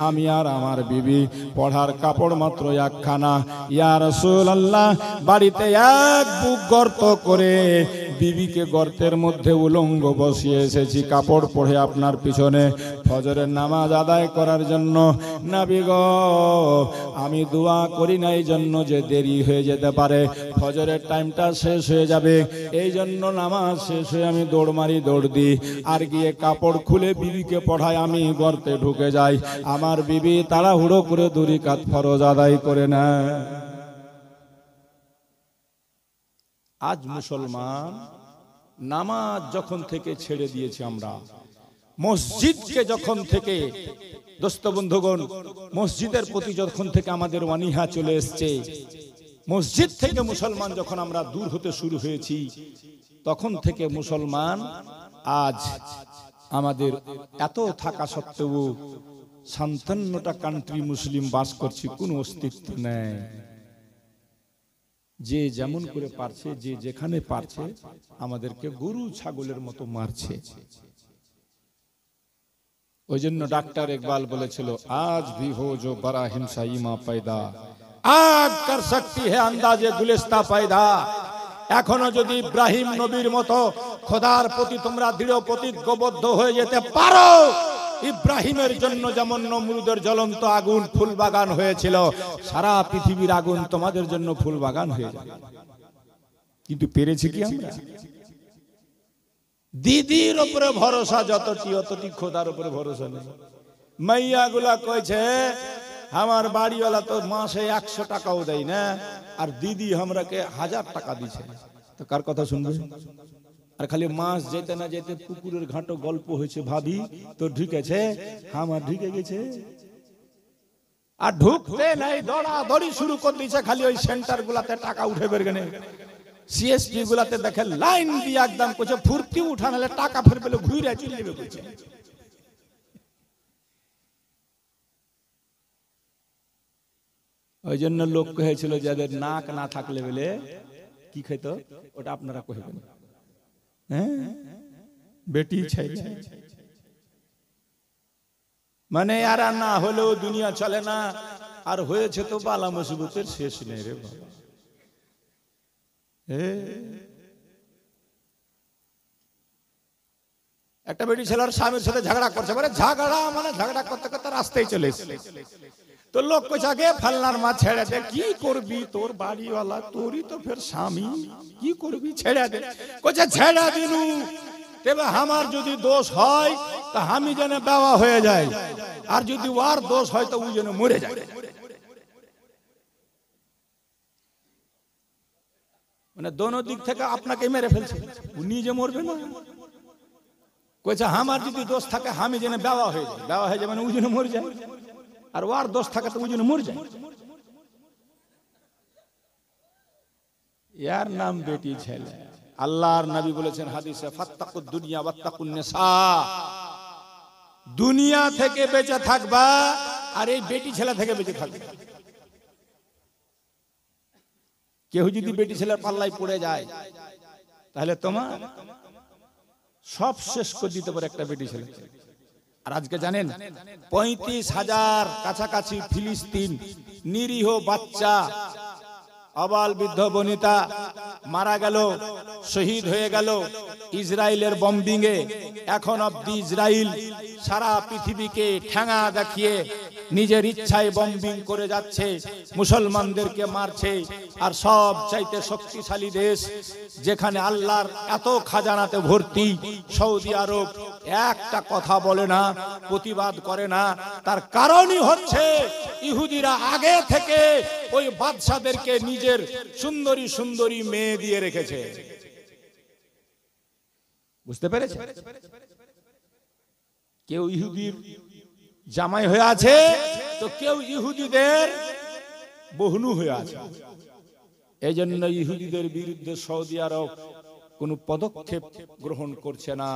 আমি আর আমার বিবি পড়ার কাপড় মাত্র 1 খানা। ইয়া রাসূলুল্লাহ, বাড়িতে 1 বুক গর্ত করে বিবিকে গর্তের মধ্যে উলঙ্গ বসিয়ে এসেছি কাপড় পরে আপনার পিছনে ফজরের নামাজ আদায় করার জন্য। নবী গো, আমি দোয়া করি না এই জন্য যে দেরি হয়ে যেতে পারে, ফজরের টাইমটা শেষ হয়ে যাবে, এই জন্য নামাজ শেষ হয়ে আমি দৌড় মারি, দৌড় দিই, আর গিয়ে কাপড় খুলে বিবিকে পড়াই, আমি গর্তে ঢুকে যাই। আমার বিবি তাড়াহুড়ো করে 2 রাকাত ফরজ আদায় করে না। আজ মুসলমান নামাজ যখন থেকে ছেড়ে দিয়েছি আমরা, মসজিদকে যখন থেকে, দোস্ত বন্ধুগণ, মসজিদের প্রতি যখন থেকে আমাদের অনীহা চলে এসছে, মসজিদ থেকে মুসলমান যখন আমরা দূর হতে শুরু হয়েছি, তখন থেকে মুসলমান আজ আমাদের এত থাকা সত্ত্বেও 57টা কান্ট্রি মুসলিম বাস করছি, কোনো অস্তিত্ব নেই। যে যেমন করে পারছে, যে যেখানে পারছে, আমাদেরকে গরু ছাগলের মতো মারছে। ওই জন্য ডাক্তার ইকবাল বলেছিল, আজ ভি হো জো বড়া হিংসা ইমা পয়দা, আগ কর সকতি হে আন্দাজে গুলিস্তা পয়দা। এখনো যদি ইব্রাহিম নবীর মতো খোদার প্রতি তোমরা দৃঢ় প্রতিজ্ঞবদ্ধ হয়ে যেতে পারো, ইব্রাহিমের জন্য যেমন নমরুদের জ্বলন্ত আগুন ফুল বাগান হয়েছিল, সারা পৃথিবীর আগুন তোমাদের জন্য ফুল বাগান হয়ে যাবে। কিন্তু পেরেছি কি আমরা? দিদির উপরে ভরসা যতটি, অতটি খোদার উপরে ভরসা নেই। মাইয়া গুলা কইছে, আমার বাড়িওয়ালা তো মাসে 100 টাকাও দেয় না, আর দিদি আমরাকে 1000 টাকা দিছে, তো কার কথা শুনবে? আর খালি মাস যেতে না যেতে পুকুরের ঘাটও গল্প হয়েছে, ভাবি তো ঢুকেছে, আমার ঢুকে গেছে, আর ঢুকতে নাই দৌড়াদৌড়ি শুরু করে দিয়েছে। খালি ওই সেন্টার গুলাতে টাকা উঠে বেরগেনে, সিএসপি গুলাতে দেখে লাইন দিয়ে একদম করছে, ফুর্তি উঠানালে টাকা ফের পেলে ঘুরে চলে যাবে করছে। ওই জন্য লোক কহেছিল, যাদের নাক না থাকলে বলে কি খেত, ওটা আপনারা কহেবেন, হ্যাঁ, বেটি ছাই, মানে আর না হলেও দুনিয়া চলে না। আর হয়েছে তো বালা মুসিবতের শেষ নেই রে বাবা। একটা বেটি ছেলের স্বামীর সাথে ঝগড়া করছে, মানে ঝগড়া করতে করতে রাস্তায় চলে এসেছে। তো লোক কইছে আগে ফালনার মা ছেড়ে দে, কি করবি, তোর বাড়িওয়ালা, তোরই তো ফের স্বামী, কি করবি, ছেড়ে দে। কইছে ছেড়ে দিনু, তবে আমার যদি দোষ হয় তা আমি যেন বেওয়া হয়ে যায়, আর যদি ওর দোষ হয় তো ও যেন মরে যায়। মানে দোনো দিক থেকে আপনাকে মেরে ফেলছে, ও নিজে মরবে না। কইছে আমার যদি দোষ থাকে আমি যেন বেওয়া হয়ে যায়, বেওয়া হয়ে যায় মানে ও যেন মরে যায়, আর ওর দোষ থাকে তো ও যেন মরে যায়। ইয়ার নাম বেটি ছেলে। আল্লাহর নবী বলেছেন হাদিসে, ফাত্তাকুদ দুনিয়া ওয়াত্তাকুন নিসা, দুনিয়া থেকে বেঁচে থাকবা আর এই বেটি ছেলে থেকে বেঁচে থাকবে। কেউ যদি বেটি ছেলের পাল্লায় পড়ে যায় তাহলে তোমার সব শেষ করে দিতে পারে একটা বেটি ছেলে। আর আজকে জানেন 35,000 কাছাকাছি ফিলিস্তিন নিরীহ বাচ্চা, আবাল বৃদ্ধ বনিতা মারা গেল, শহীদ হয়ে গেল ইসরায়েলের বম্বিং এ। এখন অব্দি ইসরায়েল সারা পৃথিবীকে ঠ্যাঙা দেখিয়ে নিজের ইচ্ছায় বম্বিং করে যাচ্ছে, মুসলমানদেরকে মারছে। আর সব চাইতে শক্তিশালী দেশ, যেখানে আল্লাহর এত খাজানাতে ভর্তি, সৌদি আরব একটা কথা বলে না, প্রতিবাদ করে না। তার কারণই হচ্ছে ইহুদিরা আগে থেকে ওই বাদশাদেরকে নিজের সুন্দরী সুন্দরী মেয়ে দিয়ে রেখেছে। বুঝতে পেরেছে? কেউ ইহুদির জামাই হয়ে আছে তো কেউ ইহুদিদের বহনু হয়ে আছে। এই জন্য ইহুদিদের বিরুদ্ধে সৌদি আরব কোনো পদক্ষেপ গ্রহণ করছে না।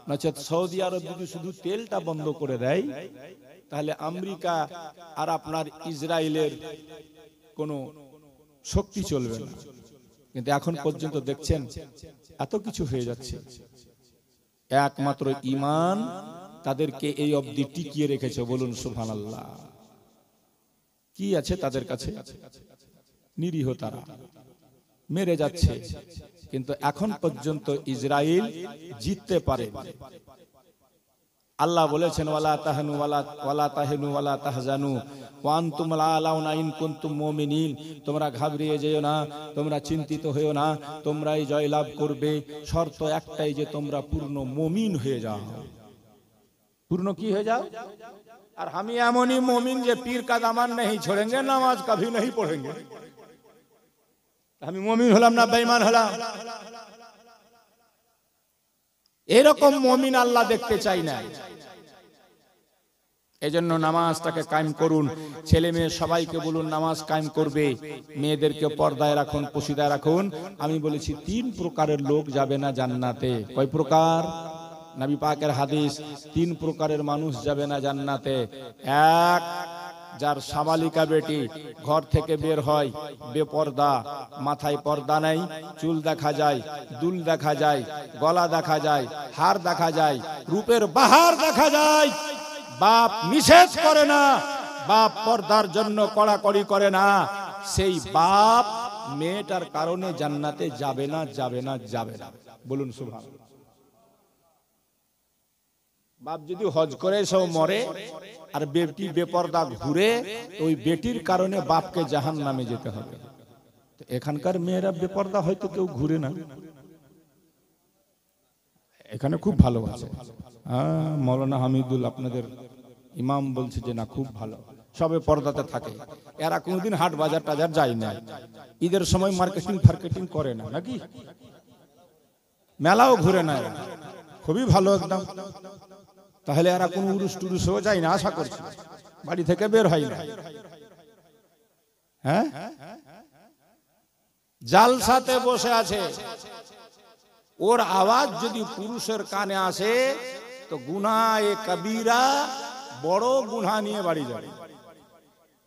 নচেত সৌদি আরব যদি শুধু তেলটা বন্ধ করে দেয় তাহলে আমেরিকা আর আপনার ইসরায়েলের কোনো শক্তি চলবে না। কিন্তু এখন পর্যন্ত দেখছেন এত কিছু হয়ে যাচ্ছে, একমাত্র ঈমান তাদেরকে এই অবধি টিকিয়ে রেখেছে। বলুন সুবহানাল্লাহ। কি আছে তাদের কাছে? নিরীহ তারা মেরে যাচ্ছে, কিন্তু এখন পর্যন্ত ইসরায়েল জিততে পারে। আল্লাহ বলেছেন ওয়ালা তাহনু ওয়ালা তাহিনু ওয়ালা তাহজানু ওয়া আনতুম লা আলাউনা ইন কুনতুম মুমিনিন। তোমরা ঘাবড়িয়ে যেও না, তোমরা চিন্তিত হয়েও না, তোমরাই জয়লাভ করবে। শর্ত একটাই যে তোমরা পূর্ণ মুমিন হয়ে যাও। পূর্ণ কি হয়ে যাও? আর আমি এমনই মুমিন যে পীর কা দামান नहीं छोड़ेंगे, নামাজ কभी नहीं पढ़ेंगे। আমি মুমিন হলাম না বেঈমান হলাম? এরকম মুমিন আল্লাহ দেখতে চাই না। এজন্য নামাজটাকে কায়েম করুন। ছেলে মেয়ে সবাইকে বলুন নামাজ কায়েম করবে, মেয়েদেরকে পর্দায় রাখুন, পশিদায় রাখুন। আমি বলেছি 3 প্রকারের লোক যাবে না জান্নাতে। কয় প্রকার? নবী পাকের হাদিস, 3 প্রকারের মানুষ যাবে না জান্নাতে। এক, যার সাবালিকা বেটি ঘর থেকে বের হয় বেপর্দা, মাথায় পর্দা নাই, চুল দেখা যায়, দুল দেখা যায়, গলা দেখা যায়, হার দেখা যায়, রূপের বাহার দেখা যায়। বাপ নিষেধ করে না, বাপ পর্দার জন্য কড়াকড়ি করে না, সেই বাপ মেয়েটার কারণে জান্নাতে যাবে না, যাবে না, যাবে না। বলুন সুবহানাল্লাহ। বাপ যদি হজ করে সব মরে আর বেটি বেপর্দা ঘুরে, ওই বেটির কারণে বাপকে জাহান্নামে যেতে হবে। এখানকার মেয়েরা বেপর্দা হয়তো কেউ ঘুরে না, এখানে খুব ভালো আছে। হ্যাঁ, মৌলানা হামিদুল আপনাদের ইমাম বলছে যে না খুব ভালো, সবে পর্দাতে থাকে। এরা কোনোদিন হাট বাজার টাজার যায় না, ঈদের সময় মার্কেটিং ফার্কেটিং করে না, নাকি মেলাও ঘুরে না, খুবই ভালো একদম। তাহলে এরা কোন উরুস টুরুসও যায় না, আশা করছি, বাড়ি থেকে বের হয় না। হ্যাঁ, জালসাতে বসে আছে, ওর আওয়াজ যদি পুরুষের কানে আসে তো গুনাহে কবিরা, বড় গুনাহ নিয়ে বাড়ি যাবে।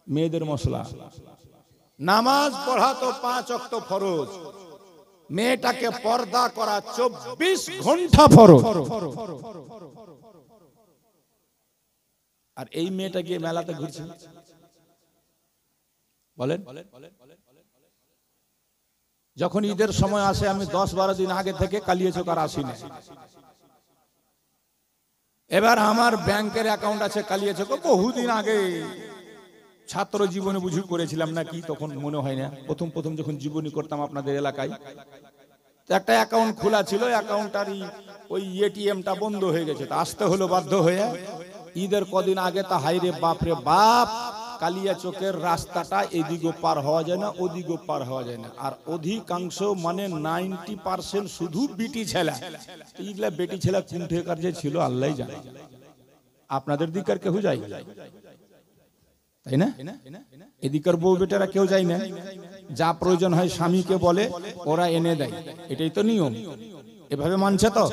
মেয়েদের মশলা, নামাজ পড়া তো 5 ওয়াক্ত ফরজ, মেয়েটাকে পর্দা করা 24 ঘন্টা ফরজ। আর এই মেয়েটা গিয়ে মেলাতে ঘুরছে, বলেন। যখন ঈদের সময় আসে আমি 10-12 দিন আগে থেকে কালিয়াচক আর আসি না, এবার আমার ব্যাংকের অ্যাকাউন্ট আছে কালিয়াচক, বহুদিন আগে ছাত্র জীবনে বুঝি করেছিলাম না কি, তখন মনে হয় না, প্রথম প্রথম যখন জীবনী করতাম আপনাদের এলাকায়, তো একটা অ্যাকাউন্ট খোলা ছিল, অ্যাকাউন্টটারই ওই এটিএমটা বন্ধ হয়ে গেছে, তা আসতে হলো বাধ্য হয়ে। ঈদের কদিন আগে তা হাইরে বাপরে বাপ, কালিয়াচকের রাস্তাটা এদিকেও পার হওয়া যায় না, ওদিকেও পার হওয়া যায় না, আর অধিকাংশ মানে 90% শুধু বেটি ছেলা। এইগুলা বেটি ছেলা কুণ্ঠেকার যে ছিল আল্লাহ জানে, আপনাদের দিককার কেউ যায় তাই না? এদিকার বউ বেটারা কেউ যায় না, যা প্রয়োজন হয় স্বামীকে বলে, ওরা এনে দেয়, এটাই তো নিয়ম। এভাবে মানছে তো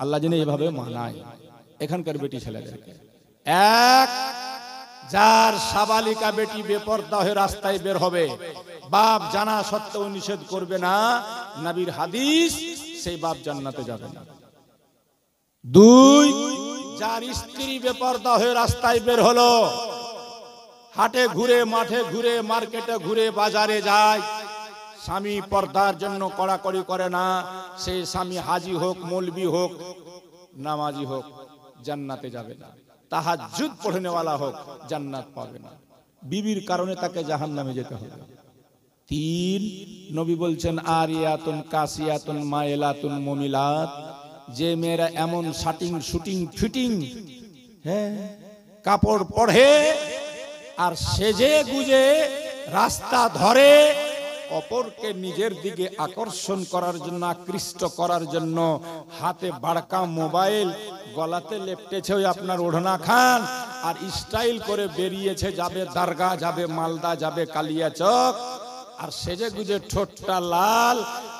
আল্লাহ জেনে, এভাবে মানায় এখানকার বেটি ছেলেদেরকে। এক, যার সাবালিকা বেটি বেপরদা হয়ে রাস্তায় বের হবে, বাপ জানা সত্ত্বেও নিষেধ করবে না, নবীর হাদিস, সেই বাপ জান্নাতে যাবে না। দুই, যার স্ত্রী বেপরদা হয়ে রাস্তায় বের হলো, হাটে ঘুরে, মাঠে ঘুরে, মার্কেটে ঘুরে, বাজারে যায়, স্বামী পর্দার জন্য কড়াকড়ি করে না, সেই স্বামী হাজি হোক, মৌলবি হোক, নামাজি হোক, জান্নাতে যাবে না। তাহাজ্জুদ পড়নেওয়ালা হোক, জান্নাত পাবে না, বিবির কারণে তাকে জাহান্নামে যেতে হবে। তিন, নবী বলছেন আরিয়াতুন কাসিয়াতুন মাইলাতুন মুমিলাত, যে মেয়েরা এমন শাটিং শুটিং ফিটিং কাপড় পরে আর সেজে গুজে রাস্তা ধরে, অপরকে নিজের দিকে আকর্ষণ করার জন্য, আকৃষ্ট করার জন্য, হাতে বাড়কা মোবাইল, গলাতে লেপটেছে ওই আপনার ওড়না খান, আর স্টাইল করে বেরিয়েছে, যাবে দারগা, যাবে মালদা, যাবে কালিয়াচক, আর সেজে গুজে ঠোঁটটা লাল,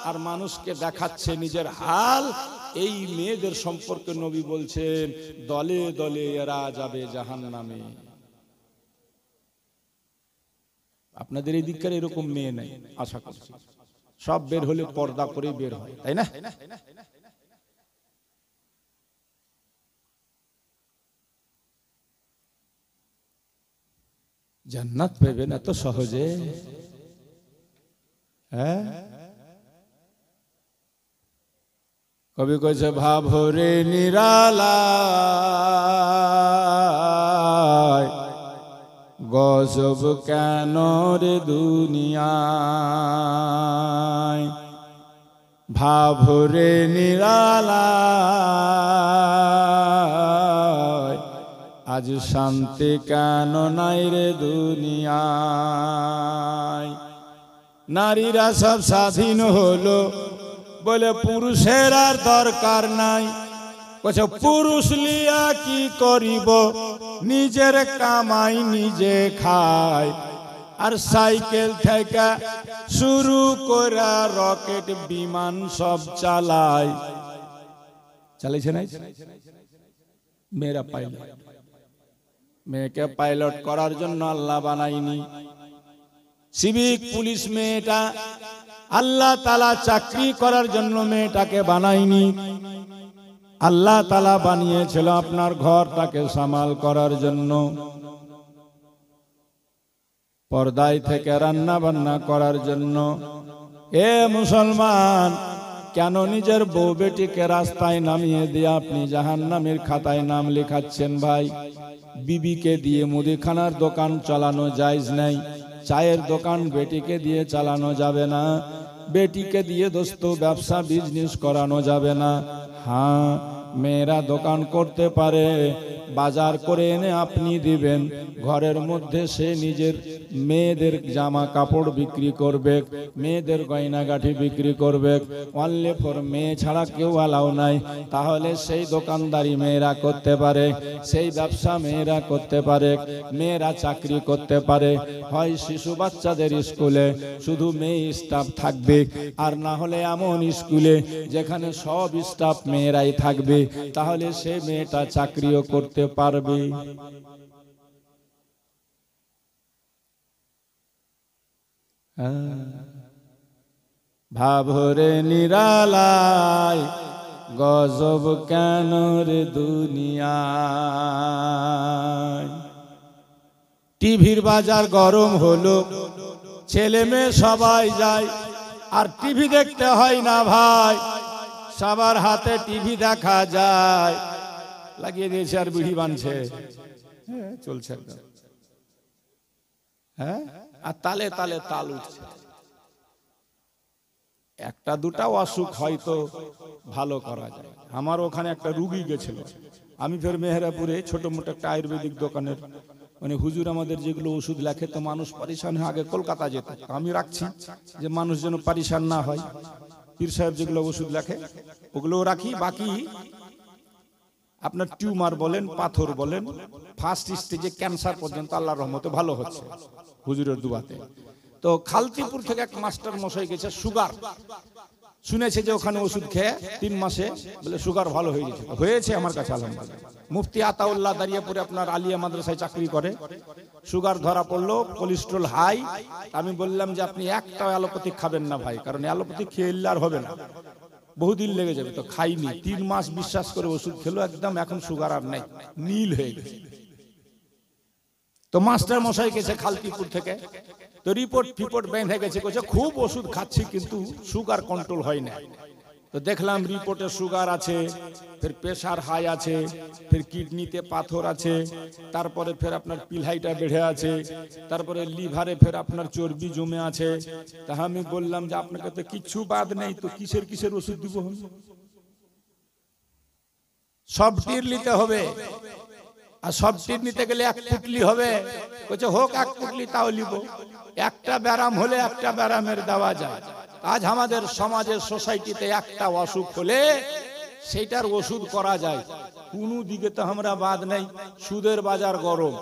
আর মানুষকে দেখাচ্ছে নিজের হাল। এই মেয়েদের সম্পর্কে নবী বলছেন দলে দলে এরা যাবে জাহান্নামে। আপনাদের এই দিককার এরকম মেয়ে নাই আশা করছি, সব বের হলে পর্দা করে বের হয়, তাই না? জান্নাত পাবে না তো সহজে, হ্যাঁ? কবি কইছে ভাবরে নিরালায়, গজব কেন রে দুনিয়ায়, ভাবরে নিরালায়, আজ শান্তি কেন নাই রে দুনিয়ায়। নারীরা সব স্বাধীন হলো বলে পুরুষের আর দরকার নাই, বলছে পুরুষ লিয়া কি করিব, নিজের কামাই নিজে খায়, আর সাইকেল থেকে শুরু করে রকেট বিমান সব চালায়। চালাইছে না মেয়েরা পাইলট, মেয়েকে পাইলট করার জন্য আল্লাহ বানাইনি। সিভিক পুলিশ মেয়েটা আল্লাহ তাআলা চাকরি করার জন্য মেয়েটাকে বানাইনি, আল্লাহ তাআলা বানিয়েছিল আপনার ঘরটাকে সামাল করার জন্য, পর্দায় থেকে রান্না বান্না করার জন্য। এ মুসলমান, কেন নিজের বউ বেটিকে রাস্তায় নামিয়ে দিয়ে আপনি জাহান্নামের খাতায় নাম লেখাচ্ছেন ভাই? বিবিকে দিয়ে মুদিখানার দোকান চালানো জায়েজ নাই, চায়ের দোকান বেটিকে দিয়ে চালানো যাবে না, বেটিকে দিয়ে দোস্ত ব্যবসা বিজনেস করানো যাবে না। হ্যাঁ, মেয়েরা দোকান করতে পারে, বাজার করে এনে আপনি দিবেন, ঘরের মধ্যে সে নিজের মেয়েদের জামা কাপড় বিক্রি করবে, মেয়েদের গয়নাগাঠি বিক্রি করবে, অনলি ফর মেয়ে ছাড়া কেউ অ্যালাউ নাই। তাহলে সেই দোকানদারি মেয়েরা করতে পারে, সেই ব্যবসা মেয়েরা করতে পারে, মেয়েরা চাকরি করতে পারে। হয় শিশু বাচ্চাদের স্কুলে শুধু মেয়ে স্টাফ থাকবে, আর না হলে এমন স্কুলে যেখানে সব স্টাফ মেয়েরাই থাকবে, তাহলে সে মেয়েটা চাকরিও করতে পারবে। ভাবরে নিরালায়, গজব কেন রে দুনিয়ায়। টিভির বাজার গরম হলো, ছেলে মেয়ে সবাই যায়, আর টিভি দেখতে হয় না ভাই, সবার হাতে টিভি দেখা যায়। লাগিয়ে দিয়েছে আর বিড়ি বানছে, হ্যাঁ চলছে একদম, হ্যাঁ আর তালে তালে তাল উঠছে। একটা দুটা অসুখ হয়তো ভালো করা যায়। আমার ওখানে একটা রুগী গেছিল, আমি ফের মেহেরাপুরে ছোট মোটো একটা আয়ুর্বেদিক দোকানের মানে হুজুর আমাদের যেগুলো ওষুধ লেখে তো মানুষ পরিশান হয়, আগে কলকাতা যেত, আমি রাখছি যে মানুষ যেন পরিশান না হয়, পীর সাহেব যেগুলো ওষুধ লেখে ওগুলো রাখি। বাকি আপনার টিউমার বলেন, পাথর বলেন, ফার্স্ট স্টেজে ক্যান্সার পর্যন্ত আল্লাহর রহমতে ভালো হচ্ছে হুজুরের দুয়াতে। তো খালতিপুর থেকে এক মাস্টার মশাই গেছে, সুগার শুনেছে যে ওখানে ওষুধ খেয়ে 3 মাসে বলে সুগার ভালো হয়ে গেছে, হয়েছে আমার কাছে আলহামদুলিল্লাহ। মুফতি আতাউল্লাহ দাঁড়িয়েপুরে আপনার আলিয়া মাদ্রাসায় চাকরি করে, সুগার ধরা পড়লো, কোলেস্ট্রল হাই। আমি বললাম যে আপনি একটা অ্যালোপ্যাথিক খাবেন না ভাই, কারণ অ্যালোপ্যাথিক খেয়ে আর হবে না, বহুদিন লেগে যাবে। তো খাইনি, 3 মাস বিশ্বাস করে ওষুধ খেলো, একদম এখন সুগার আর নাই, নীল হয়ে গেছে। তো মাস্টার মশাই গেছে খালতিপুর থেকে, তো রিপোর্ট বেঁধে গেছে, খুব ওষুধ খাচ্ছি কিন্তু সুগার কন্ট্রোল হয় না। তো দেখলাম রিপোর্টে সুগার আছে, ফের প্রেসার হাই আছে, ফের কিডনিতে পাথর আছে, তারপরে ফের আপনার পিলহাইটা বেড়ে আছে, তারপরে লিভারে ফের আপনার চর্বি জমে আছে। তা আমি বললাম যে আপনাকে তো কিচ্ছু বাদ নেই, তো কিসের ওষুধ দিব? সব টির নিতে হবে, আর সব টির নিতে গেলে 1 পুটলি হবে। বলছে হোক 1 পুটলি, তাও লিব। একটা ব্যারাম হলে একটা ব্যারামের দেওয়া যায়। আজ আমাদের সমাজের সোসাইটিতে একটা অসুখ হলে সেইটার ওষুধ করা যায়, কোন দিকে তো আমরা বাদ নেই। সুদের বাজার গরম,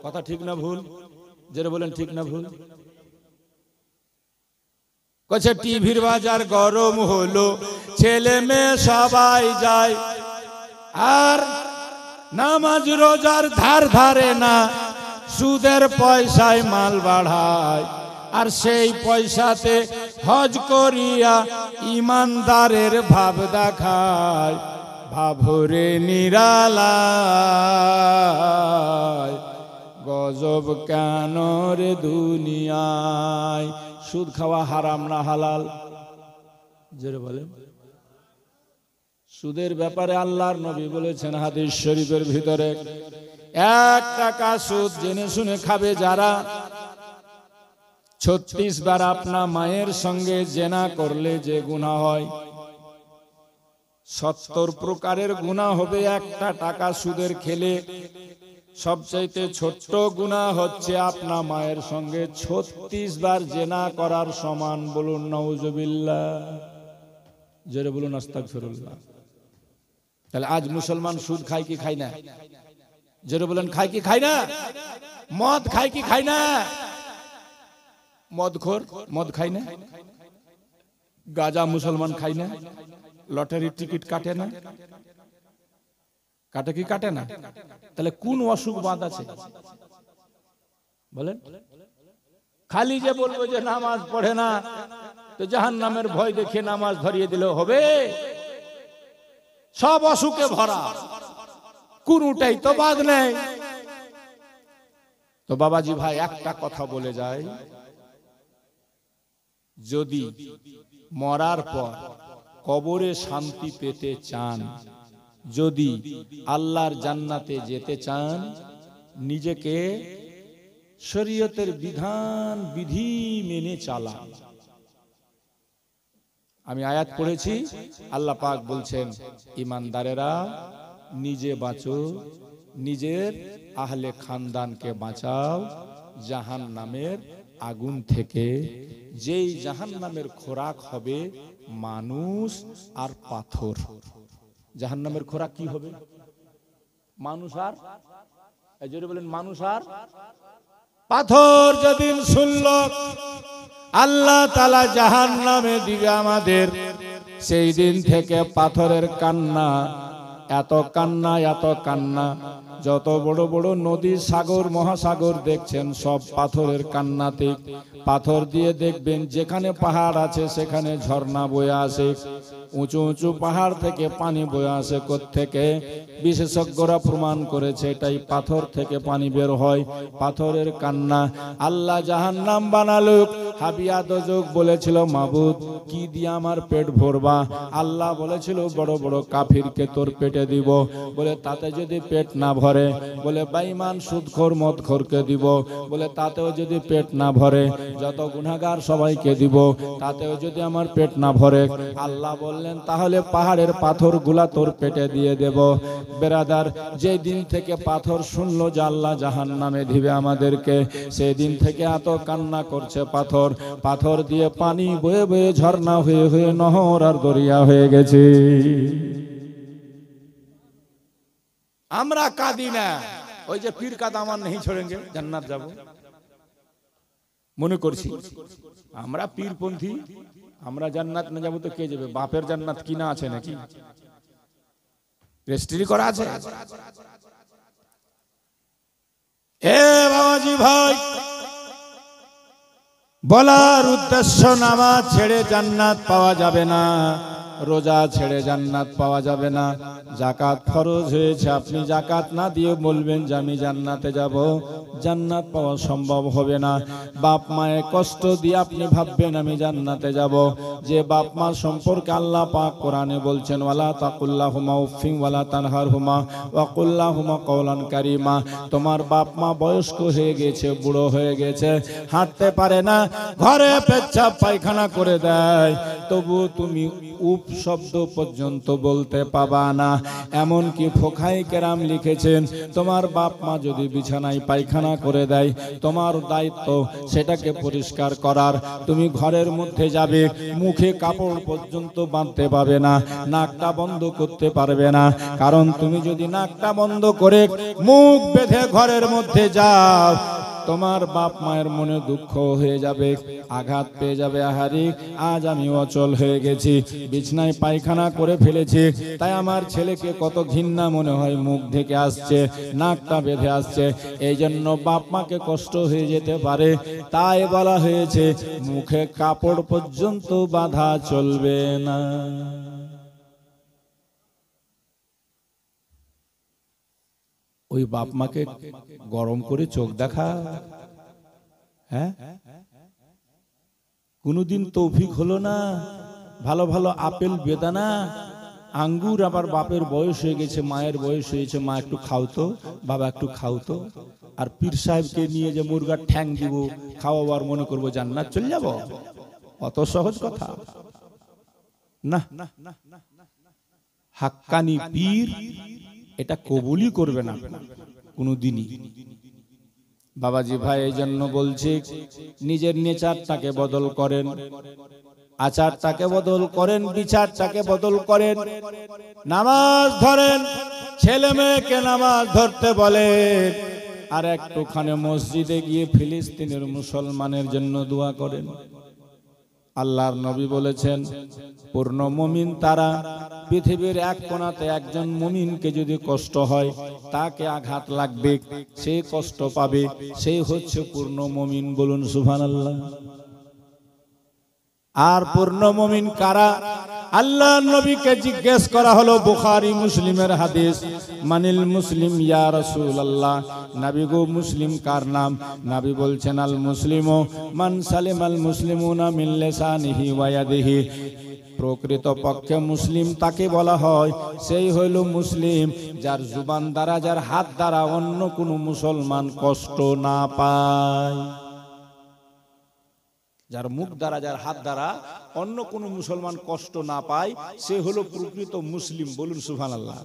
কথা ঠিক না ভুল? যেটা বলেন ঠিক না ভুল? কছে টিভির বাজার গরম হলো, ছেলে মেয়ে সবাই যায়, আর নামাজ রোজার ধার ধারে না, সুদের পয়সায় মাল বাড়ায়, আর সেই পয়সাতে হজ করিয়া ইমানদারের ভাব দেখায়। ভাবরে নিরালায়, গজব কেন রে দুনিয়ায়। সুদ খাওয়া হারাম না হালাল? জোরে বলেন। সুদের ব্যাপারে আল্লাহর নবী বলেছেন হাদিস শরীফের ভিতরে, 1 টাকা সুদ জেনে শুনে খাবে যারা, 36 বার আপনার মায়ের সঙ্গে জেনা করলে যে গুনাহ হয়, 70 প্রকারের গুনাহ হবে 1টা টাকা সুদের খেলে। সবচাইতে ছোট্ট গুনাহ হচ্ছে আপনার মায়ের সঙ্গে 36 বার জেনা করার সমান। বলুন নাউজুবিল্লাহ, জোরে বলুন আস্তাগফিরুল্লাহ। তাহলে আজ মুসলমান সুদ খায় কি খায় না? জোরে বলেন, খায় কি খায় না? মদ খায় কি খায় না? মদখোর মদ খায় না? গাঁজা মুসলমান খায় না? লটারির টিকিট কাটে না? কাটে কি কাটে না? তাহলে কোন অসুখ বাদ আছে বলেন? খালি যে বলবো যে নামাজ পড়ে না, তো জাহান্নামের ভয় দেখে নামাজ ধরিয়ে দিলেও হবে? সব অসুখে ভরা, কোনটাই তো বাদ নেই। তো বাবাজি ভাই একটা কথা বলে যায়, যদি মরার পর কবরে শান্তি পেতে চান, যদি আল্লাহর জান্নাতে যেতে চান, নিজেকে শরীয়তের বিধান বিধি মেনে চালান। আমি আয়াত পড়েছি, আল্লাহ পাক বলছেন ঈমানদারেরা নিজে বাঁচো, নিজের আহলে খানদানকে বাঁচাও জাহান্নামের আগুন থেকে, যেই জাহান্নামের খোরাক হবে মানুষ আর পাথর। জাহান্নামের খোরাক কি হবে? মানুষ আর, জোরে বলেন, মানুষ আর পাথর। যেদিন শুনল আল্লাহ তাআলা জাহান্নামে দিবে আমাদের, সেই দিন থেকে পাথরের কান্না, এত কান্না এত কান্না। যত বড় বড় নদী সাগর মহাসাগর দেখছেন সব পাথরের কান্নাতে। পাথর দিয়ে দেখবেন যেখানে পাহাড় আছে সেখানে ঝর্ণা বয়ে আসে, উঁচু উঁচু পাহাড় থেকে পানি বয়ে আসে। কোত্থেকে? বিশেষজ্ঞরা প্রমাণ করেছে এটাই পাথর থেকে পানি বের হয়, পাথরের কান্না। আল্লাহ জাহান্নাম বানালো, হাবিয়া দোজক বলেছিল মাবুদ কি দিয়ে আমার পেট ভরবা? আল্লাহ বলেছিল বড় বড় কাফিরকে তোর পেটে দিব। বলে তাতে যদি পেট না ভরে, বলে বেঈমান সুদখোর মদখোরকে দিব। বলে তাতেও যদি পেট না ভরে, যত গুনাহগার সবাইকে দিব। তাতেও যদি আমার পেট না ভরে, আল্লাহ বললেন তাহলে পাহাড়ের পাথরগুলা তোর পেটে দিয়ে দেব। বেরাদার, যে দিন থেকে পাথর শুনলো যে আল্লাহ জাহান্নামে দিবে আমাদেরকে, সেই দিন থেকে এত কান্না করছে পাথর। পাথর দিয়ে পানি বয়ে বয়ে ঝর্ণা হয়ে হয়ে নহর আর দরিয়া হয়ে গেছে। আমরা কাঁদি না, ওই যে পীর কাদা আমার নেই ছোড়েঙ্গে জান্নাত যাব মনে করছি। আমরা পীরপন্থী, আমরা জান্নাত না যাবো তো কে যাবে? বাপের জান্নাত কিনা আছে নাকি? রেজিস্ট্রি করা আছে? এ বাবাজি ভাই, বলার উদ্দেশ্য নামাজ ছেড়ে জান্নাত পাওয়া যাবে না, রোজা ছেড়ে জান্নাত পাওয়া যাবে না। যাকাত ফরজ হয়েছে, আপনি যাকাত না দিয়ে বলবেন যে আমি জান্নাতে যাব, জান্নাত পাওয়া সম্ভব হবে না। বাপ মায়ের কষ্ট দিয়ে আপনি ভাববেন আমি জান্নাতে যাব, যে বাপ মা সম্পর্কে আল্লাহ পাক কোরআনে বলছেন ওয়ালা তাকুল্লাহুমা উফিন ওয়ালা তানহারহুমা ওয়া কুল্লাহুমা কওলান কারীমা। তোমার বাপ মা বয়স্ক হয়ে গেছে, বুড়ো হয়ে গেছে, হাঁটতে পারে না, ঘরে পেচ্ছাপ পায়খানা করে দেয়, তবু তুমি উপ শব্দ পর্যন্ত বলতে পাবা না। এমনকি ফোকায়ে কেরাম লিখেছেন তোমার বাপ মা যদি বিছানায় পায়খানা করে দেয়, তোমার দায়িত্ব সেটাকে পরিষ্কার করার। তুমি ঘরের মধ্যে যাবে, মুখে কাপড় পর্যন্ত বাঁধতে পারবে না, নাকটা বন্ধ করতে পারবে না। কারণ তুমি যদি নাকটা বন্ধ করে মুখ বেঁধে ঘরের মধ্যে যাও, তোমার বাপ মায়ের মনে দুঃখ হয়ে যাবে, আঘাত পেয়ে যাবে। আহারে আজ আমি অচল হয়ে গেছি, বিছনায় পায়খানা করে ফেলেছি, তাই আমার ছেলেকে কত ঘৃণা মনে হয়, মুখ ঢেকে আসছে, নাকটা বেঁধে আসছে। এই জন্য বাপ মাকে কষ্ট হয়ে যেতে পারে, তাই বলা হয়েছে মুখে কাপড় পর্যন্ত বাঁধা চলবে না। ওই বাপ মাকে গরম করে চোখ দেখা, হ্যাঁ, কোনদিন তৌফিক হলো না? ভালো ভালো আপেল, বেদানা, আঙ্গুর, আবার বাপের বয়স হয়ে গেছে, মায়ের বয়স হয়েছে, মা একটু খাও তো, বাবা একটু খাও তো। আর পীর সাহেবকে নিয়ে যে মুরগার ঠ্যাং দিব খাওয়াবার মনে করবো জান্নাত চলে যাব, অত সহজ কথা না। হাক্কানি পীর এটা কবুলই করবে না কোনদিনই। বাবাজি ভাই, এই জন্য বলছি নিজের নেচারটাকে বদল করেন, আচারটাকে বদল করেন, বিচারটাকে বদল করেন। নামাজ ধরেন, ছেলে মেয়েকে নামাজ ধরতে বলেন, আর একটুখানি মসজিদে গিয়ে ফিলিস্তিনের মুসলমানের জন্য দোয়া করেন। আল্লাহর নবী বলেছেন পূর্ণ মুমিন তারা, পৃথিবীর এক কোণাতে একজন মুমিনকে যদি কষ্ট হয়, তাকে আঘাত লাগবে, সে কষ্ট পাবে, সেই হচ্ছে পূর্ণ মুমিন। বলুন সুবহানাল্লাহ। আর পূর্ণ মুমিন কারা? আল্লাহর নবীকে জিজ্ঞেস করা হলো, বুখারী মুসলিমের হাদিস, মানিল মুসলিম ইয়া রাসূলুল্লাহ, নবী গো মুসলিম কার নাম? নবী বলছেন আল মুসলিমু মান সালিমাল মুসলিমুনা মিন লিসানিহি ওয়া ইয়াদিহি। প্রকৃত পক্ষে মুসলিম তাকে বলা হয়, সেই হইল মুসলিম যার জুবান দ্বারা, যার হাত দ্বারা অন্য কোনো মুসলমান কষ্ট না পায়, যার মুখ দ্বারা, যার হাত দ্বারা অন্য কোন মুসলমান কষ্ট না পায়, সে হলো প্রকৃত মুসলিম। বলুন সুবহানাল্লাহ।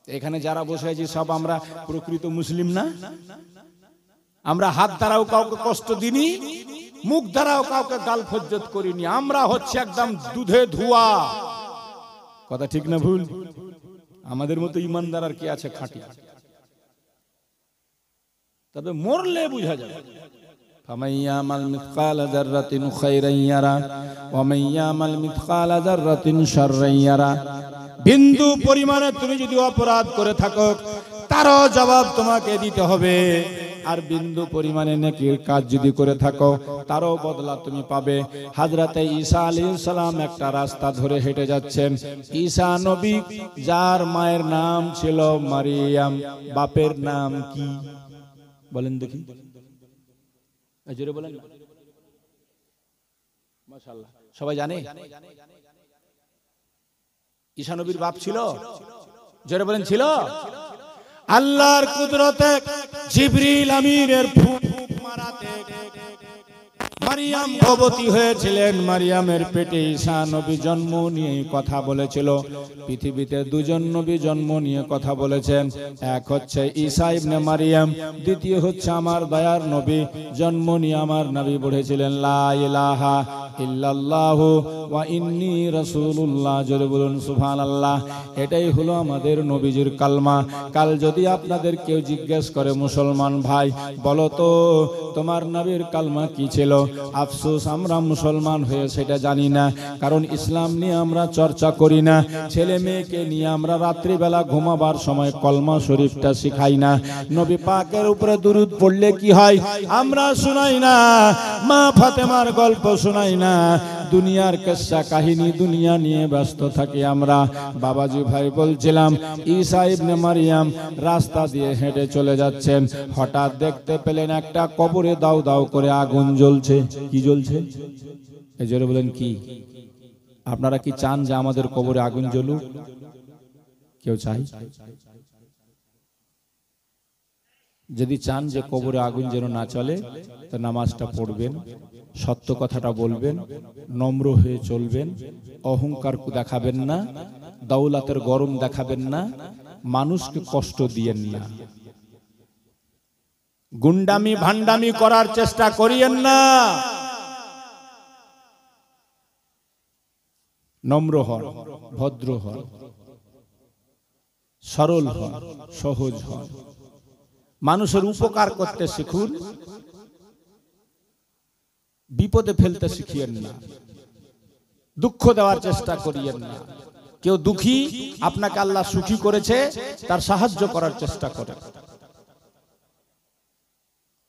এখানে যারা বসে আছি সব আমরা প্রকৃত মুসলিম না? আমরা হাত দ্বারাও কাউকে কষ্ট দিইনি, মুখ দ্বারাও কাউকে গাল ফজ্জত করিনি, আমরা হচ্ছে একদম দুধে ধোয়া। কথা ঠিক না ভুল? আমাদের মতো ইমানদার আর কি আছে খাঁটি? তবে মরলে বুঝা যাবে। فمن يعمل مثقال ذرة خيرا يره ومن يعمل مثقال ذرة شرا يره। বিন্দু পরিমাণে তুমি যদি অপরাধ করে থাকো, তারও জবাব তোমাকে দিতে হবে। আর বিন্দু পরিমাণে নেকির কাজ যদি করে থাকো তারও বদলা তুমি পাবে। হযরতে ঈসা আলাইহিস সালাম একটা রাস্তা ধরে হেঁটে যাচ্ছেন। ঈসা নবী, যার মায়ের নাম ছিল মারিয়াম, বাপের নাম কি বলেন দেখি, জোরে বলেন। মাশাআল্লাহ, সবাই জানে ঈসা নবীর বাপ ছিল? জোরে বলেন ছিল। আল্লাহর কুদরতে জিবরিল আমিনের ফুঁক মারাতে মারিয়াম গর্ভবতী হয়েছিলেন। মারিয়ামের পেটে ঈসা নবী জন্ম নিয়ে কথা বলেছিল। পৃথিবীতে দুজন নবী জন্ম নিয়ে কথা বলেছেন, এক হচ্ছে ঈসা ইবনে মারিয়াম, দ্বিতীয় হচ্ছে আমার দয়ার নবী। জন্ম নিয়ে আমার নবী বলেছিলেন লা ইলাহা ইল্লাল্লাহু ওয়া ইন্নী রাসূলুল্লাহ। জোরে বলুন সুবহানাল্লাহ। এটাই হলো আমাদের নবীজির কালমা। কাল যদি আপনাদের কেউ জিজ্ঞেস করে, মুসলমান ভাই বলো তো তোমার নবীর কালমা কি ছিল, আফসোস আমরা মুসলমান হয়ে সেটা জানি না, কারণ ইসলাম নিয়ে আমরা চর্চা করি না। ছেলে মেয়েকে নিয়ে আমরা রাত্রিবেলা ঘুমাবার সময় কলমা শরীফটা শিখাই না। নবী পাকের উপরে দুরূদ পড়লে কি হয় আমরা শুনাই না। মা ফাতেমার গল্প শুনাই না। দুনিয়ার কিসসা কাহিনী, দুনিয়া নিয়ে ব্যস্ত থাকি আমরা। বাবাজি ভাই বলছিলাম, ঈসা ইবনে মারিয়াম রাস্তা দিয়ে হেঁটে চলে যাচ্ছেন। হঠাৎ দেখতে পেলেন একটা কবরে দাউ দাউ করে আগুন জ্বলছে। কি জ্বলছে? এই জোরে বলেন কি? আপনারা কি চান যে আমাদের কবরে আগুন জ্বলুক? কেউ চাই? যদি চান যে কবরে আগুন যেন না চলে, তো নামাজটা পড়বেন, সত্য কথাটা বলবেন, নম্র হয়ে চলবেন, অহংকার দেখাবেন না, দৌলতের গরম দেখাবেন না, মানুষকে কষ্ট দিয়েন না, গুন্ডামি ভান্ডামি করার চেষ্টা করিয়েন না। নম্র হন, ভদ্র হন, সরল হন, সহজ হন, মানুষের উপকার করতে শিখুন, বিপদে ফেলতে শিখিয়েন না, দুঃখ দেওয়ার চেষ্টা করিয়েন না। কেউ দুঃখী, আপনাকে আল্লাহ সুখী করেছে, তার সাহায্য করার চেষ্টা করেন।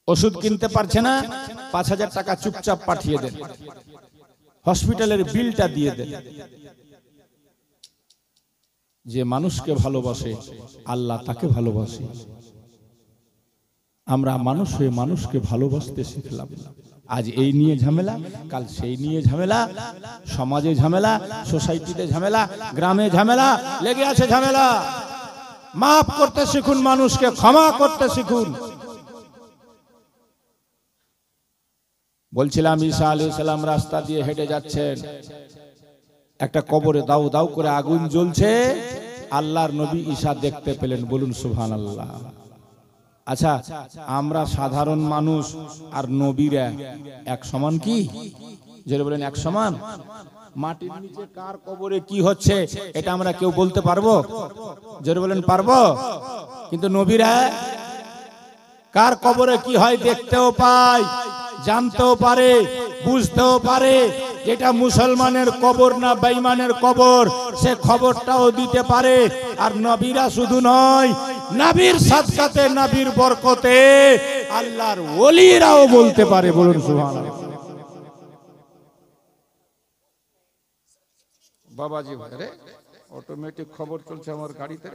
ওষুধ কিনতে পারছে না, ৫,০০০ টাকা চুপচাপ পাঠিয়ে দেন, হসপিটালের বিলটা দিয়ে দেন। যে মানুষকে ভালোবাসে আল্লাহ তাকে ভালোবাসে। আমরা মানুষ হয়ে মানুষকে ভালোবাসতে শিখলাম। আজ এই নিয়ে ঝামেলা, কাল সেই নিয়ে ঝামেলা, সমাজে ঝামেলা, সোসাইটিতে ঝামেলা, গ্রামে ঝামেলা, লেগে আছে ঝামেলা। মাফ করতে শিখুন, মানুষকে ক্ষমা করতে শিখুন। বলছিলাম ঈসা আলাইহিস সালাম রাস্তা দিয়ে হেঁটে যাচ্ছেন, একটা কবরে দাউ দাউ করে আগুন জ্বলছে। আল্লাহর নবী ঈসা দেখতে পেলেন। বলুন সুবহানাল্লাহ। আচ্ছা, আমরা সাধারণ মানুষ আর নবীরা এক সমান কি? যেটা বলেন এক সমান? মাটির নিচে কার কবরে কি হচ্ছে এটা আমরা কেউ বলতে পারবো? যেটা বলেন পারবো? কিন্তু নবীরা কার কবরে কি হয় দেখতেও পায়, জানতেও পারে, বুঝতেও পারে। যেটা মুসলমানের কবর না বেঈমানের কবর, সে খবরটাও দিতে পারে। আর নবীরা শুধু নয়, নবীর সাদকাতে, নবীর বরকতে আল্লাহর ওলিরাও বলতে পারে। বলুন সুবহানাল্লাহ। বাবাজি ভাইরে, অটোমেটিক খবর চলছে আমার গাড়িতে,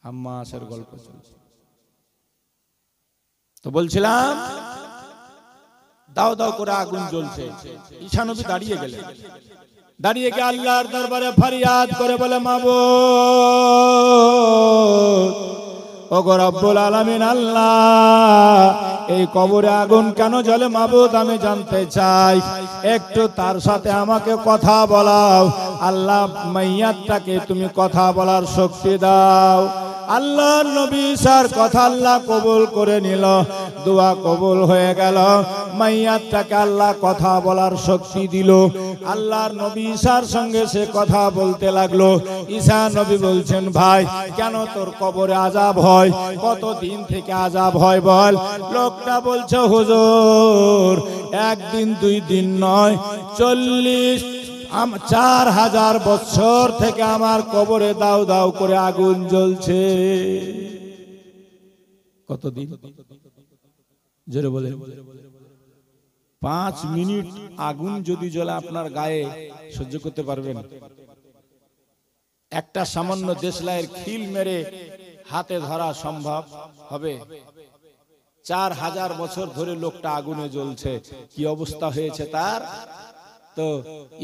আম্মাসের গল্প চলছে। তো বলছিলাম, দাও দাও করে আগুন জ্বলছে। ঈসা নবী দাঁড়িয়ে গেলেন। দাঁড়িয়ে গিয়ে আল্লাহর দরবারে ফরিয়াদ করে বলে, মাবুদ, ওগো রব্বুল আলামিন আল্লাহ, এই কবরে আগুন কেন জ্বলে মাবুদ আমি জানতে চাই, একটু তার সাথে আমাকে কথা বলাও। আল্লাহ, মাইয়াতটাকে তুমি কথা বলার শক্তি দাও। আল্লাহর নবী ঈসার কথা আল্লাহ কবুল করে নিল, দোয়া কবুল হয়ে গেল। মাইয়াতটাকে আল্লাহ কথা বলার শক্তি দিল। আল্লাহর নবী ঈসার সঙ্গে সে কথা বলতে লাগলো। ঈসা নবী বলছেন, ভাই কেন তোর কবরে আযাব হয়? কতদিন থেকে আযাব হয় বল? লোকটা বলছে, হুজুর একদিন দুই দিন নয়, ৪,০০০ বছর থেকে আমার কবরে দাউ দাউ করে আগুন জ্বলছে। কতদিন? জোরে বলে। 5 মিনিট আগুন যদি জ্বলে আপনার গায়ে, সহ্য করতে পারবেন? একটা সামান্য দেশলাইয়ের খিল মেরে হাতে ধরা সম্ভব হবে? 4000 বছর ধরে লোকটা আগুনে জ্বলছে, কি অবস্থা হয়েছে তার। তো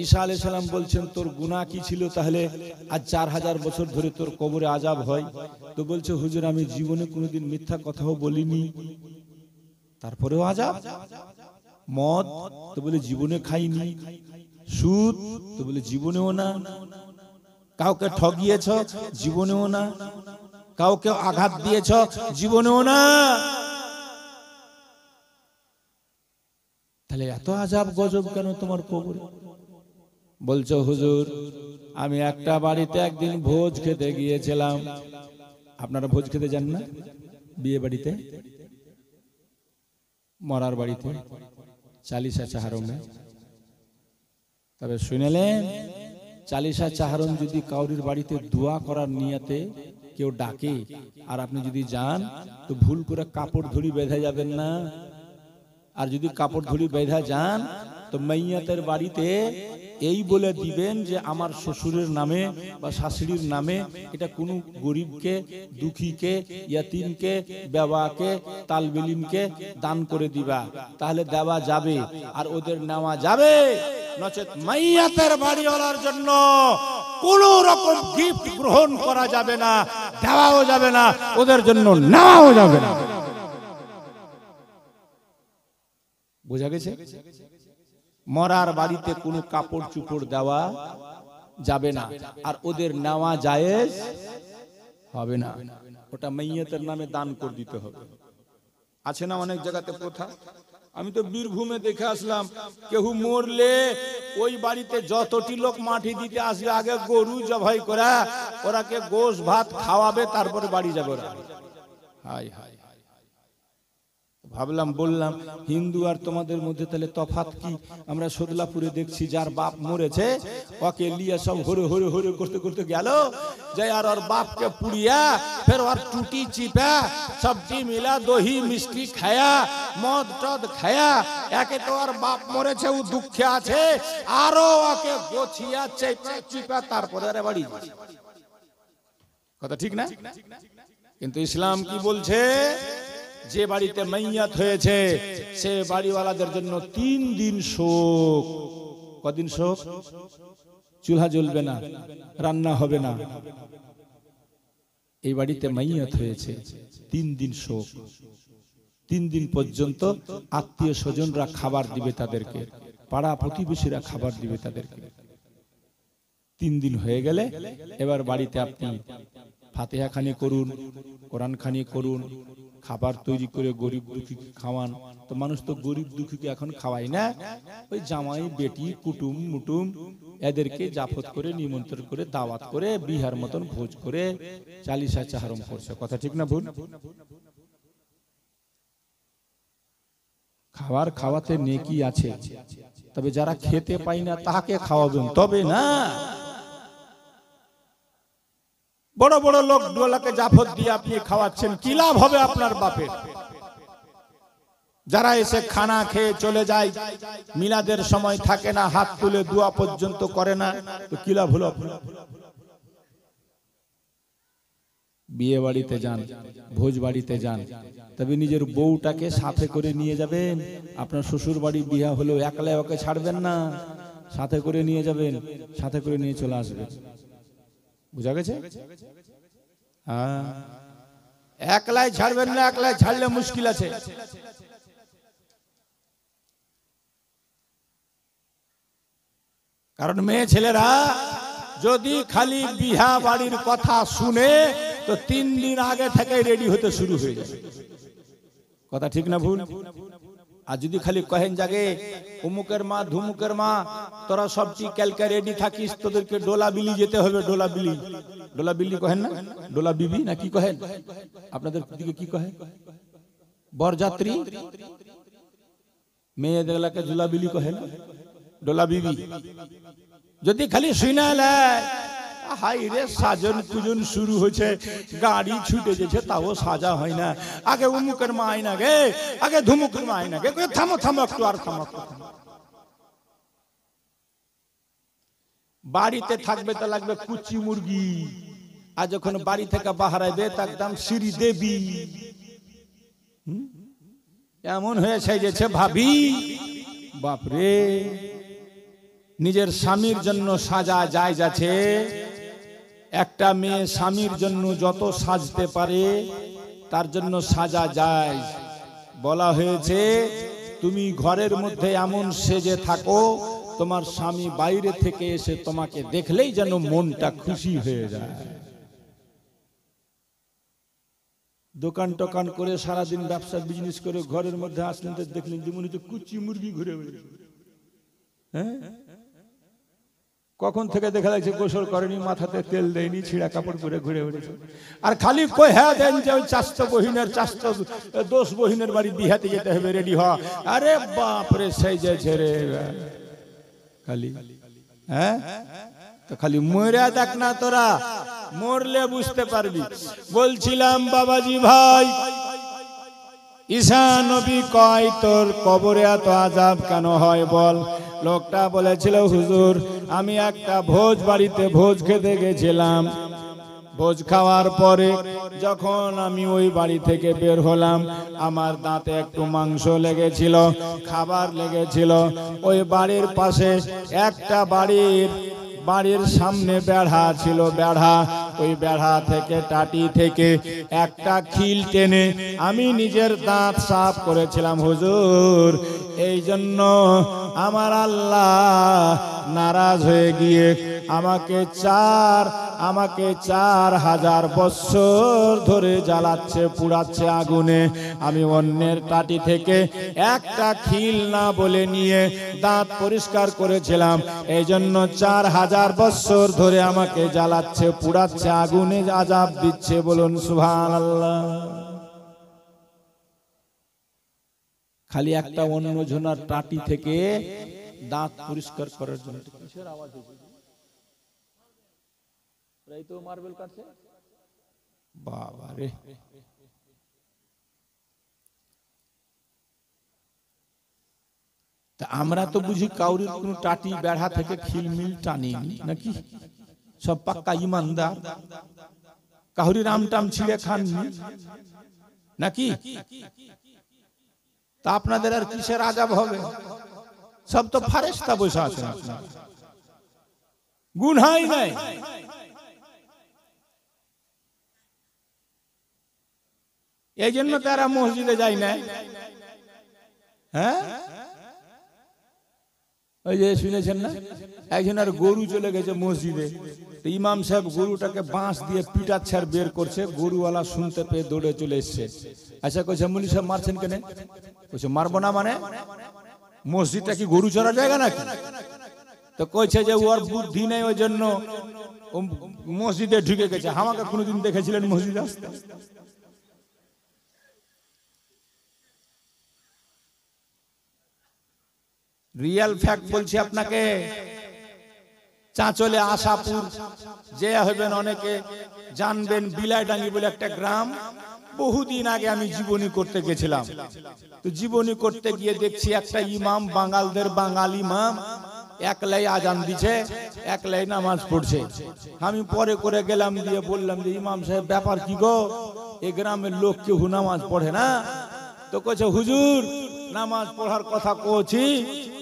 ঈসা আলাইহিস সালাম বলছেন, তোর গুনাহ কি ছিল তাহলে আজ 4000 বছর ধরে তোর কবরে আযাব হয়? তো বলছে, হুজুর আমি জীবনে কোনোদিন মিথ্যা কথাও বলিনি, তারপরেও আযাব। মদ? তো বলে জীবনে খাইনি। সুদ? তো বলে জীবনেও না। কাউকে ঠগিয়েছ? জীবনেও না। কাউকে আঘাত দিয়েছ? জীবনেও না। তাহলে এত আযাব গজব কেন তোমার কবরে? বলছো হুজুর আমি একটা বাড়িতে একদিন ভোজ খেতে গিয়েছিলাম। আপনারা ভোজ খেতে যান না? বিয়ে বাড়িতে, মরার বাড়িতে, চালিশা চাহারমে। তবে শুনেলেন, চালিশা চাহারম যদি কাউরির বাড়িতে দোয়া করার নিয়তে কেউ ডাকে আর আপনি যদি যান, তো ভুল করে কাপড় ধরি বেঁধে যাবেন না। আর যদি কাপড় ধরি বেঁধে যান, তো মাইয়াতের বাড়িতে এই বলে দিবেন যে আমার শ্বশুরের নামে বা শাশুড়ির নামে এটা কোনো গরিবকে, দুঃখীকে, ইয়াতিমকে, বেওয়াকে, তালবিলিমকে দান করে দিবা। তাহলে দেওয়া যাবে আর ওদের নেওয়া যাবে। নচেত মাইয়াতের বাড়িওয়ালার জন্য কোন রকম গিফট গ্রহণ করা যাবে না, দেওয়াও যাবে না, ওদের জন্য নেওয়াও যাবে না। বোঝা গেছে? মরার বাড়িতে কোনো কাপড় চুপড় দেওয়া যাবে না আর ওদের নেওয়া জায়েজ হবে না। ওটা মাইয়াতের নামে দান করে দিতে হবে। আছে না অনেক জায়গাতে প্রথা? আমি তো বীরভূমে দেখে আসলাম, কেউ মরলে ওই বাড়িতে যতটি লোক মাটি দিতে আসবে আগে গরু জবাই করা, ওরাকে গোশ ভাত খাওয়াবে, তারপরে বাড়ি যাবে ওরা। হাই হাই, ভাবলাম, বললাম হিন্দু আর তোমাদের মধ্যে তাহলে তফাৎ কি? আমরা সদলাপুরে দেখছি যার বাপ মরেছে, ওকে লিয়ে সব হরে হরে হরে করতে করতে গেল, যে আর ওর বাপকে পুড়িয়া ফের ওর টুটি চিপা সবজি মিলা দহি মিষ্টি খায়া মদ টদ খায়া, একে তো আর বাপ মরেছে ও দুঃখে আছে, আরো ওকে গোছিয়া চেপা চিপা তারপরে আরে বাড়ি। কথা ঠিক না? কিন্তু ইসলাম কি বলছে? যে বাড়িতে মাইয়াত হয়েছে সে বাড়িওয়ালাদের জন্য 3 দিন শোক। কদিন শোক? চুলা জ্বলবে না, রান্না হবে না। এই বাড়িতে মাইয়াত হয়েছে 3 দিন শোক। 3 দিন পর্যন্ত আত্মীয় স্বজনরা খাবার দিবে তাদেরকে, পাড়া প্রতিবেশীরা খাবার দিবে তাদেরকে। 3 দিন হয়ে গেলে এবার বাড়িতে আপনি ফাতিহা খানি করুন, কোরআন খানি করুন, খাবার তৈরি করে গরিব দুঃখীকে খাওয়ান। তো মানুষ তো গরিব দুঃখীকে এখন খাওয়ায় না, ওই জামাই বেটি কুটুম মুটুম এদেরকে জাফত করে নিমন্ত্রণ করে দাওয়াত করে বিহার মতন ভোজ করে চালিশা চাহারম করছে। কথা ঠিক না ভুল? খাবার খাওয়াতে নেকি আছে, তবে যারা খেতে পায় না তাকে খাওয়াবেন, তবে না। বড় বড় লোক ডোলাকে জাফত দিয়ে আপনি খাওয়াচ্ছেন, কি লাভ হবে আপনার বাপের? যারা এসে খানা খেয়ে চলে যায়, মিলাদের সময় থাকে না, হাত তুলে দোয়া পর্যন্ত করে না, তো কি লাভ হলো? বিয়ে বাড়িতে যান, ভোজ বাড়িতে যান, তবে নিজের বউটাকে সাথে করে নিয়ে যাবেন। আপনার শ্বশুর বাড়ি বিয়া হলো, একলা ওকে ছাড়বেন না, সাথে করে নিয়ে যাবেন, সাথে করে নিয়ে চলে আসবেন। বুঝা গেছে? হ্যাঁ, একলাই ছাড়বেন না, একলাই ছাড়লে মুশকিল আছে। কারণ মেয়ে ছেলেরা যদি খালি বিহা বাড়ির কথা শুনে তো 3 দিন আগে থেকে রেডি হতে শুরু হয়ে যায়। কথা ঠিক না ভুল? আর যদি খালি কহেন জাগে অমুকের মা ধুমুকের মা তোরা সবটি ক্যালকা রেডি থাকিস, তোদেরকে ডোলা বিলি যেতে হবে। ডোলা বিলি, ডোলা বিলি কহেন না? ডোলা বিবি না কি কহেন? আপনাদের দিকে কি কহেন? বরযাত্রী মেয়েদেরকে ডোলা বিলি কহেন, ডোলা বিবি। যদি খালি শুনে হাই রে সাজন পুজন শুরু হয়েছে, গাড়ি ছুটে যেছে তাও সাজা হয় না। আগে উমুকের মা আইনা গে, আগে ধুমুকের মা আইনা গে, থামো থামো একটু, আর থামো। বাড়িতে থাকবে তো লাগবে কুচি মুরগি, আর যখন বাড়ি থেকে বাহারাইবে তার দাম শ্রী দেবী। এমন হয়ে সেজেছে ভাবি, বাপরে নিজের স্বামীর জন্য সাজা যায় যাচ্ছে। একটা মেয়ে স্বামীর জন্য যত সাজতে পারে তার জন্য সাজা যায়। বলা হয়েছে তুমি ঘরের মধ্যে এমন সেজে থাকো তোমার স্বামী বাইরে থেকে এসে তোমাকে দেখলেই যেন মনটা খুশি হয়ে যায়। দোকান টোকান করে সারাদিন ব্যবসা বিজনেস করে ঘরের মধ্যে আসলেন তো দেখলেন যে মনে হচ্ছে কুচি মুরগি ঘুরে বেড়েছে। হ্যাঁ, কখন থেকে দেখা যাচ্ছে গোসল করেনি, মাথাতে তেল দেয়নি, ছিঁড়া কাপড় পরে ঘুরে বেড়েছে। আর খালি কই হ্যাঁ দেন যে ওই চাস্ত বহিনের দোষ বহিনের বাড়ি বিহাতে যেতে হবে, রেডি হ। আরে বাপরে সেই যে ছেড়ে খালি, হ্যাঁ তো খালি মরে দেখ না, তোরা মরলে বুঝতে পারবি। বলছিলাম বাবাজি ভাই, ঈসা নবী কয় তোর কবরে এত আযাব কেন হয় বল? লোকটা বলেছিল হুজুর আমি একটা ভোজ বাড়িতে ভোজ খেতে গেছিলাম, ভোজ খাওয়ার পরে যখন আমি ওই বাড়ি থেকে বের হলাম আমার দাঁতে একটু মাংস লেগেছিল, খাবার লেগেছিল। ওই বাড়ির পাশে একটা বাড়ির সামনে বেড়া ছিল, বেড়া, ওই বেড়া থেকে টাটি থেকে একটা খিল টেনে আমি নিজের দাঁত সাফ করেছিলাম হুজুর। এই জন্য আমার আল্লাহ নারাজ হয়ে গিয়ে আমাকে 4000 বছর ধরে জ্বালাচ্ছে, পুড়াচ্ছে আগুনে। আমি অন্যের টাটি থেকে একটা খিল না বলে নিয়ে দাঁত পরিষ্কার করেছিলাম, এই জন্য 4000 বছর ধরে আমাকে জ্বালাচ্ছে, পুড়াচ্ছে, আগুনে আযাব দিচ্ছে। বলুন সুবহানাল্লাহ। খালি একটা অন্য জনার টাটি থেকে দাঁত পরিষ্কার করার জন্য। কিসের আওয়াজ হচ্ছে? এই তো মার্বেল কাটছে। বাবা রে, তা আমরা তো বুঝি কাউরির কোন টাটি বেড়া থেকে খিলমিল টানিনি নাকি? সব পাক্কা ইমানদার, কাউরি রাম টাম ছিঁড়ে খাননি নাকি? তা আপনাদের আর কিসের আযাব হবে? সব তো ফেরেশতা বসে আছেন, আপনার গুনাহই নাই। এই জন্য তারা মসজিদে যায় না। হ্যাঁ, ওই যে শুনেছেন না, একজনের গরু চলে গেছে মসজিদে, ইমাম সাহেব গরুটাকে বাঁশ দিয়ে পিটাচ্ছে আর বের করছে। গরুওয়ালা শুনতে পেয়ে দৌড়ে চলে এসছে। আচ্ছা কইছে মুলি সাহেব মারছেন কেন? কইছে মারবো না মানে, মসজিদটা কি গরু চড়া জায়গা নাকি? তো কইছে যে ওর বুদ্ধি নেই, ওই জন্য মসজিদে ঢুকে গেছে। আমাকে কোনোদিন দেখেছিলেন মসজিদে আসতে? রিয়েল ফ্যাক্ট বলছি আপনাকে। চাঁচলে আশাপুর যে হবেন অনেকে জানবেন, বিলাইডাঙ্গি বলে একটা গ্রাম। বহুদিন আগে আমি জীবনী করতে গেছিলাম। তো জীবনী করতে গিয়ে দেখছি একটা ইমাম, বাঙালদের বাঙাল ইমাম, একলাই আজান দিছে, একলাই নামাজ পড়ছে। আমি পরে করে গেলাম, দিয়ে বললাম যে ইমাম সাহেব ব্যাপার কি গো, এই গ্রামের লোক কেউ নামাজ পড়ে না? তো কইছে হুজুর নামাজ পড়ার কথা কইছি,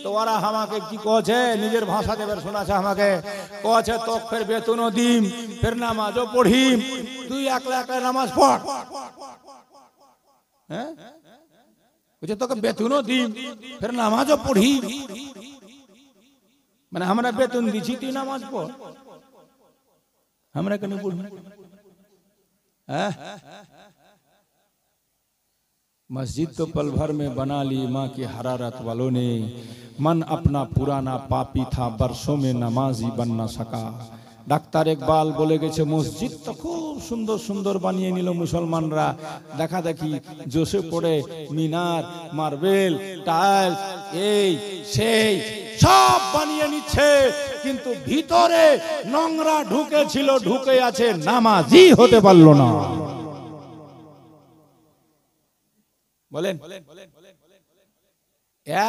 তো ওরা আমাকে কি কছে, নিজের ভাষা দেবের শোনাছে আমাকে, কছে তো ফের বেতনও দিম, ফের নামাজও পড়িম, তুই একলা একলা নামাজ পড়। হ্যাঁ, কইছে তোকে বেতনও দিম, ফের নামাজও পড়ি, মানে আমরা বেতন দিছি তুই নামাজ পড়, আমরা কেন পড়ি? হ্যাঁ, मस्जिद तो पल भर में बना ली माँ की हरारत वालों ने, मन अपना पुराना पापी था बरसों में नमाजी बन ना सका। ডাক্তার ইকবাল বলে গেছে মসজিদ তো খুব সুন্দর সুন্দর বানিয়ে নিল মুসলমানরা, দেখা দেখি জোসে পড়ে মিনার, মার্বেল, টাইলস, এই সেই সব বানিয়ে নিচ্ছে, কিন্তু ভিতরে নোংরা ঢুকেছিল, ঢুকে আছে, নামাজি হতে পারলো না। বলেন,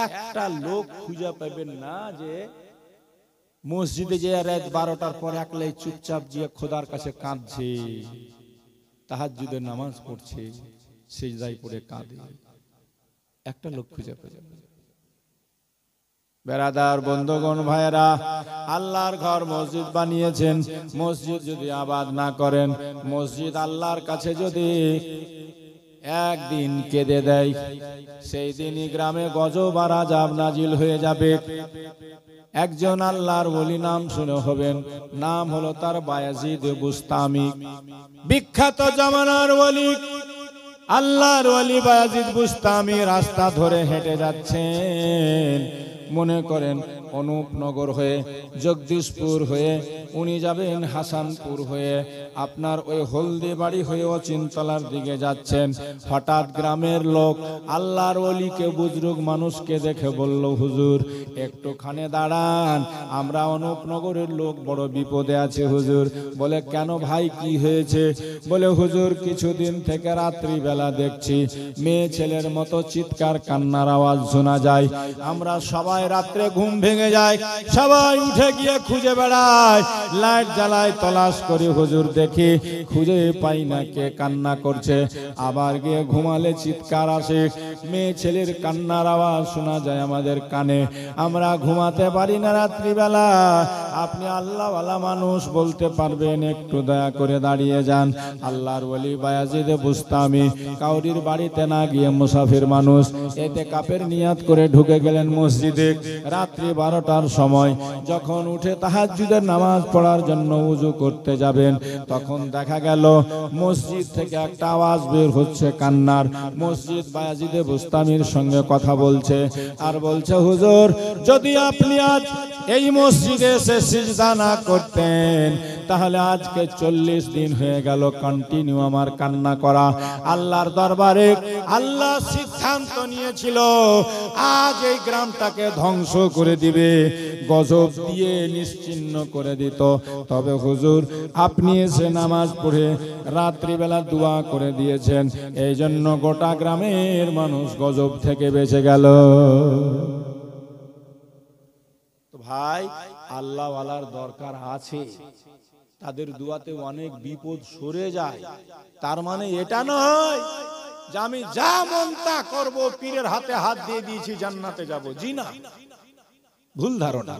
একটা লোক খুঁজে পাবেন না যে মসজিদে যে রাত 12টার পর একলাই চুপচাপ গিয়ে খোদার কাছে কাঁদছে, তাহাজ্জুদের নামাজ পড়ছে, সিজদায় পড়ে কাঁদে, একটা লোক খুঁজে পাবেন। বেরাদার বন্ধুগণ ভাইরা, আল্লাহর ঘর মসজিদ বানিয়েছেন, মসজিদ যদি আবাদ না করেন, মসজিদ আল্লাহর কাছে যদি একদিন কেঁদে দেয়, সেই দিনই গ্রামে গজব আর আযাব নাজিল হয়ে যাবে। একজন আল্লাহর ওলি নাম শুনে হবেন, নাম হলো তার বায়াজিদ বুস্তামি, বিখ্যাত জামানার ওলি, আল্লাহর ওলি বায়াজিদ বুস্তামি রাস্তা ধরে হেঁটে যাচ্ছেন, মনে করেন অনুপনগর হয়ে, জগদীশপুর হয়ে, উনি যাবেন হাসানপুর হয়ে, আপনার ওই হলদিবাড়ি হয়ে অচিনতলার দিকে যাচ্ছেন। হঠাৎ গ্রামের লোক আল্লাহর ওলিকে, বুজরুগ মানুষকে দেখে বলল, হুজুর একটুখানে দাঁড়ান, আমরা অনুপনগরের লোক বড় বিপদে আছে হুজুর। বলে, কেন ভাই, কি হয়েছে? বলে, হুজুর কিছুদিন থেকে রাত্রিবেলা দেখছি মেয়ে ছেলের মতো চিৎকার কান্নার আওয়াজ শোনা যায়, আমরা সবাই রাত্রে ঘুম ভেঙে যায়, সবাই উঠে গিয়ে খুঁজে বেড়ায়, লাইট জ্বালায়, তলাশ করি, হুজুর দেখি খুঁজে পাই না কে কান্না করছে। আবার গিয়ে ঘুমালে চিৎকার আসে, মেয়ে ছেলের কান্নার আওয়াজ শোনা যায় আমাদের কানে, আমরা ঘুমাতে পারি না রাত্রিবেলা। আপনি আল্লাহওয়ালা মানুষ, বলতে পারবেন, একটু দয়া করে দাঁড়িয়ে যান। আল্লাহর ওলি বায়াজিদ বুস্তামি কাউরির বাড়িতে না গিয়ে, মুসাফির মানুষ, এতে কাপের নিয়াত করে ঢুকে গেলেন মসজিদে। রাত্রি 12টার সময় যখন উঠে তাহাজ্জুদের নামাজ পড়ার জন্য ওযু করতে যাবেন, তখন দেখা গেল মসজিদ থেকে একটা আওয়াজ বের হচ্ছে কান্নার। মসজিদ বায়াজিদে বুস্তামির সঙ্গে কথা বলছে আর বলছে, হুজুর যদি আপনি আজ এই মসজিদে এসে সিজদা না করতেন, তাহলে আজকে 40 দিন হয়ে গেল কন্টিনিউ আমার কান্না করা। আল্লাহর দরবারে আল্লাহ সিদ্ধান্ত নিয়েছিল আজ এই গ্রামটাকে ধ্বংস করে দিবে, গজব দিয়ে নিশ্চিহ্ন করে দিত। তবে হুজুর আপনি এসে নামাজ পড়ে রাত্রিবেলা দোয়া করে দিয়েছেন, এই জন্য গোটা গ্রামের মানুষ গজব থেকে বেঁচে গেল। তো ভাই, আল্লাহওয়ালার দরকার আছে, তাদের দোয়াতে অনেক বিপদ সরে যায়। তার মানে এটা নয় যে আমি যা মন তা করব, পীরের হাতে হাত দিয়ে দিয়েছি জান্নাতে যাব, জি না, ভুল ধারণা।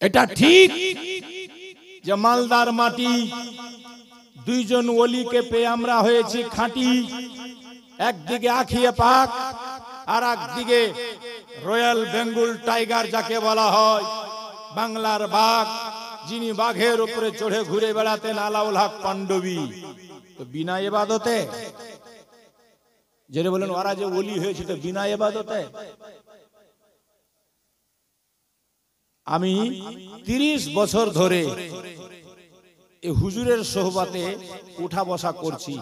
এটা ঠিক যে মালদার মাটি, দুইজন ওলিকে পেয়ে আমরা হয়েছি খাঁটি, একদিকে আখিয়ে পাক আর একদিকে রয়্যাল বেঙ্গল টাইগার যাকে বলা হয়, বাংলার বাঘ, যিনি বাঘের উপরে চড়ে ঘুরে বেড়াতেন, আলাউল হক পাণ্ডবী। তো বিনা ইবাদতে, যেটা বলেন ওরা যে ওলি হয়েছে তো বিনা ইবাদতে। আমি 30 বছর ধরে এই হুজুরের সোহবাতে উঠা বসা করছি,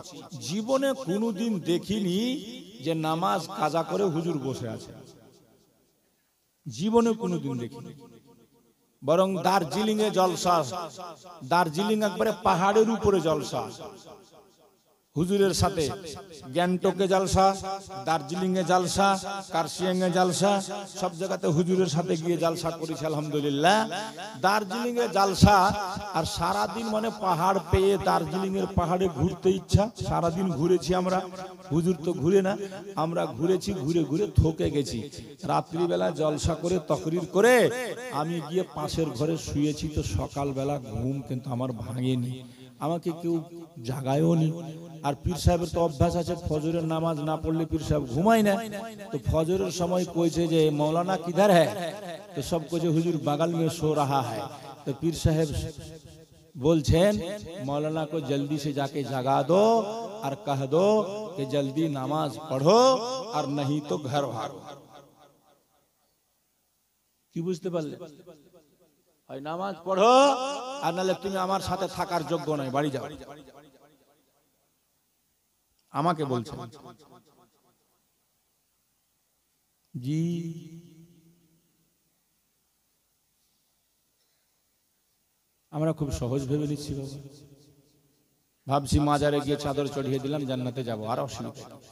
জীবনে কোনোদিন দেখিনি যে নামাজ কাজা করে হুজুর বসে আছে, জীবনে কোনোদিন দেখিনি। বরং দার্জিলিং এ জলসা, দার্জিলিং একবারে পাহাড়ের উপরে জলসা হুজুরের সাথে, গ্যাংটকে জলসা, দার্জিলিং এ জলসা, কার্শিয়াং এ জলসা, সব জায়গাতে হুজুরের সাথে গিয়ে জলসা করেছি আলহামদুলিল্লাহ। দার্জিলিং এ জলসা, আর সারাদিন মানে পাহাড় পেয়ে দার্জিলিং এর পাহাড়ে ঘুরতে ইচ্ছা, সারাদিন ঘুরেছি আমরা, হুজুর তো ঘুরে না, আমরা ঘুরেছি, ঘুরে ঘুরে থকে গেছি। রাত্রিবেলা জলসা করে তকরির করে আমি গিয়ে পাশের ঘরে শুয়েছি, তো সকালবেলা ঘুম কিন্তু আমার ভাঙেনি, আমাকে কেউ জাগায়ও নি। আর পীর সাহেবের তো অভ্যাস আছে, ফজরের নামাজ না পড়লে পীর সাহেব ঘুমায় না। তো ফজরের সময় কইছে যে মৌলানা কিধার হ্যায়, তো সব কইছে হুজুর বাগাল মে সো রাহা হ্যায়। তো পীর সাহেব बोलছেন मौलाना को जल्दी से जाके जगा दो और कह दो कि जल्दी नमाज पढ़ो और नहीं तो घर भागो। কি বুঝতে পারলে? হয় নামাজ পড়ো আর নালে তুমি আমার সাথে থাকার যোগ্য নয়, বাড়ি যাও। আমাকে বলছেন জি আমরা খুব সহজ ভেবে নিচ্ছি বাবা, ভাবছি মাজারে গিয়ে চাদর চড়িয়ে দিলাম জান্নাতে যাব, আর অসুবিধা নেই।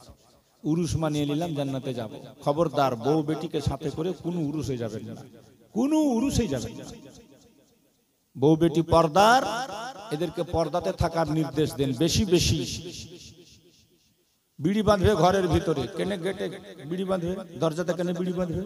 উরুস মানিয়ে নিলাম জান্নাতে যাব। খবরদার, বউ বেটিকে সাথে করে কোনো উরুসে যাবেন না, কোনো উরুসে যাবেন না। বউ বেটি পর্দার, এদেরকে পর্দাতে থাকার নির্দেশ দেন বেশি বেশি। বিড়ি বাঁধবে ঘরের ভিতরে, কেনে গেটে বিড়ি বাঁধবে, দরজাতে কেনে বিড়ি বাঁধবে?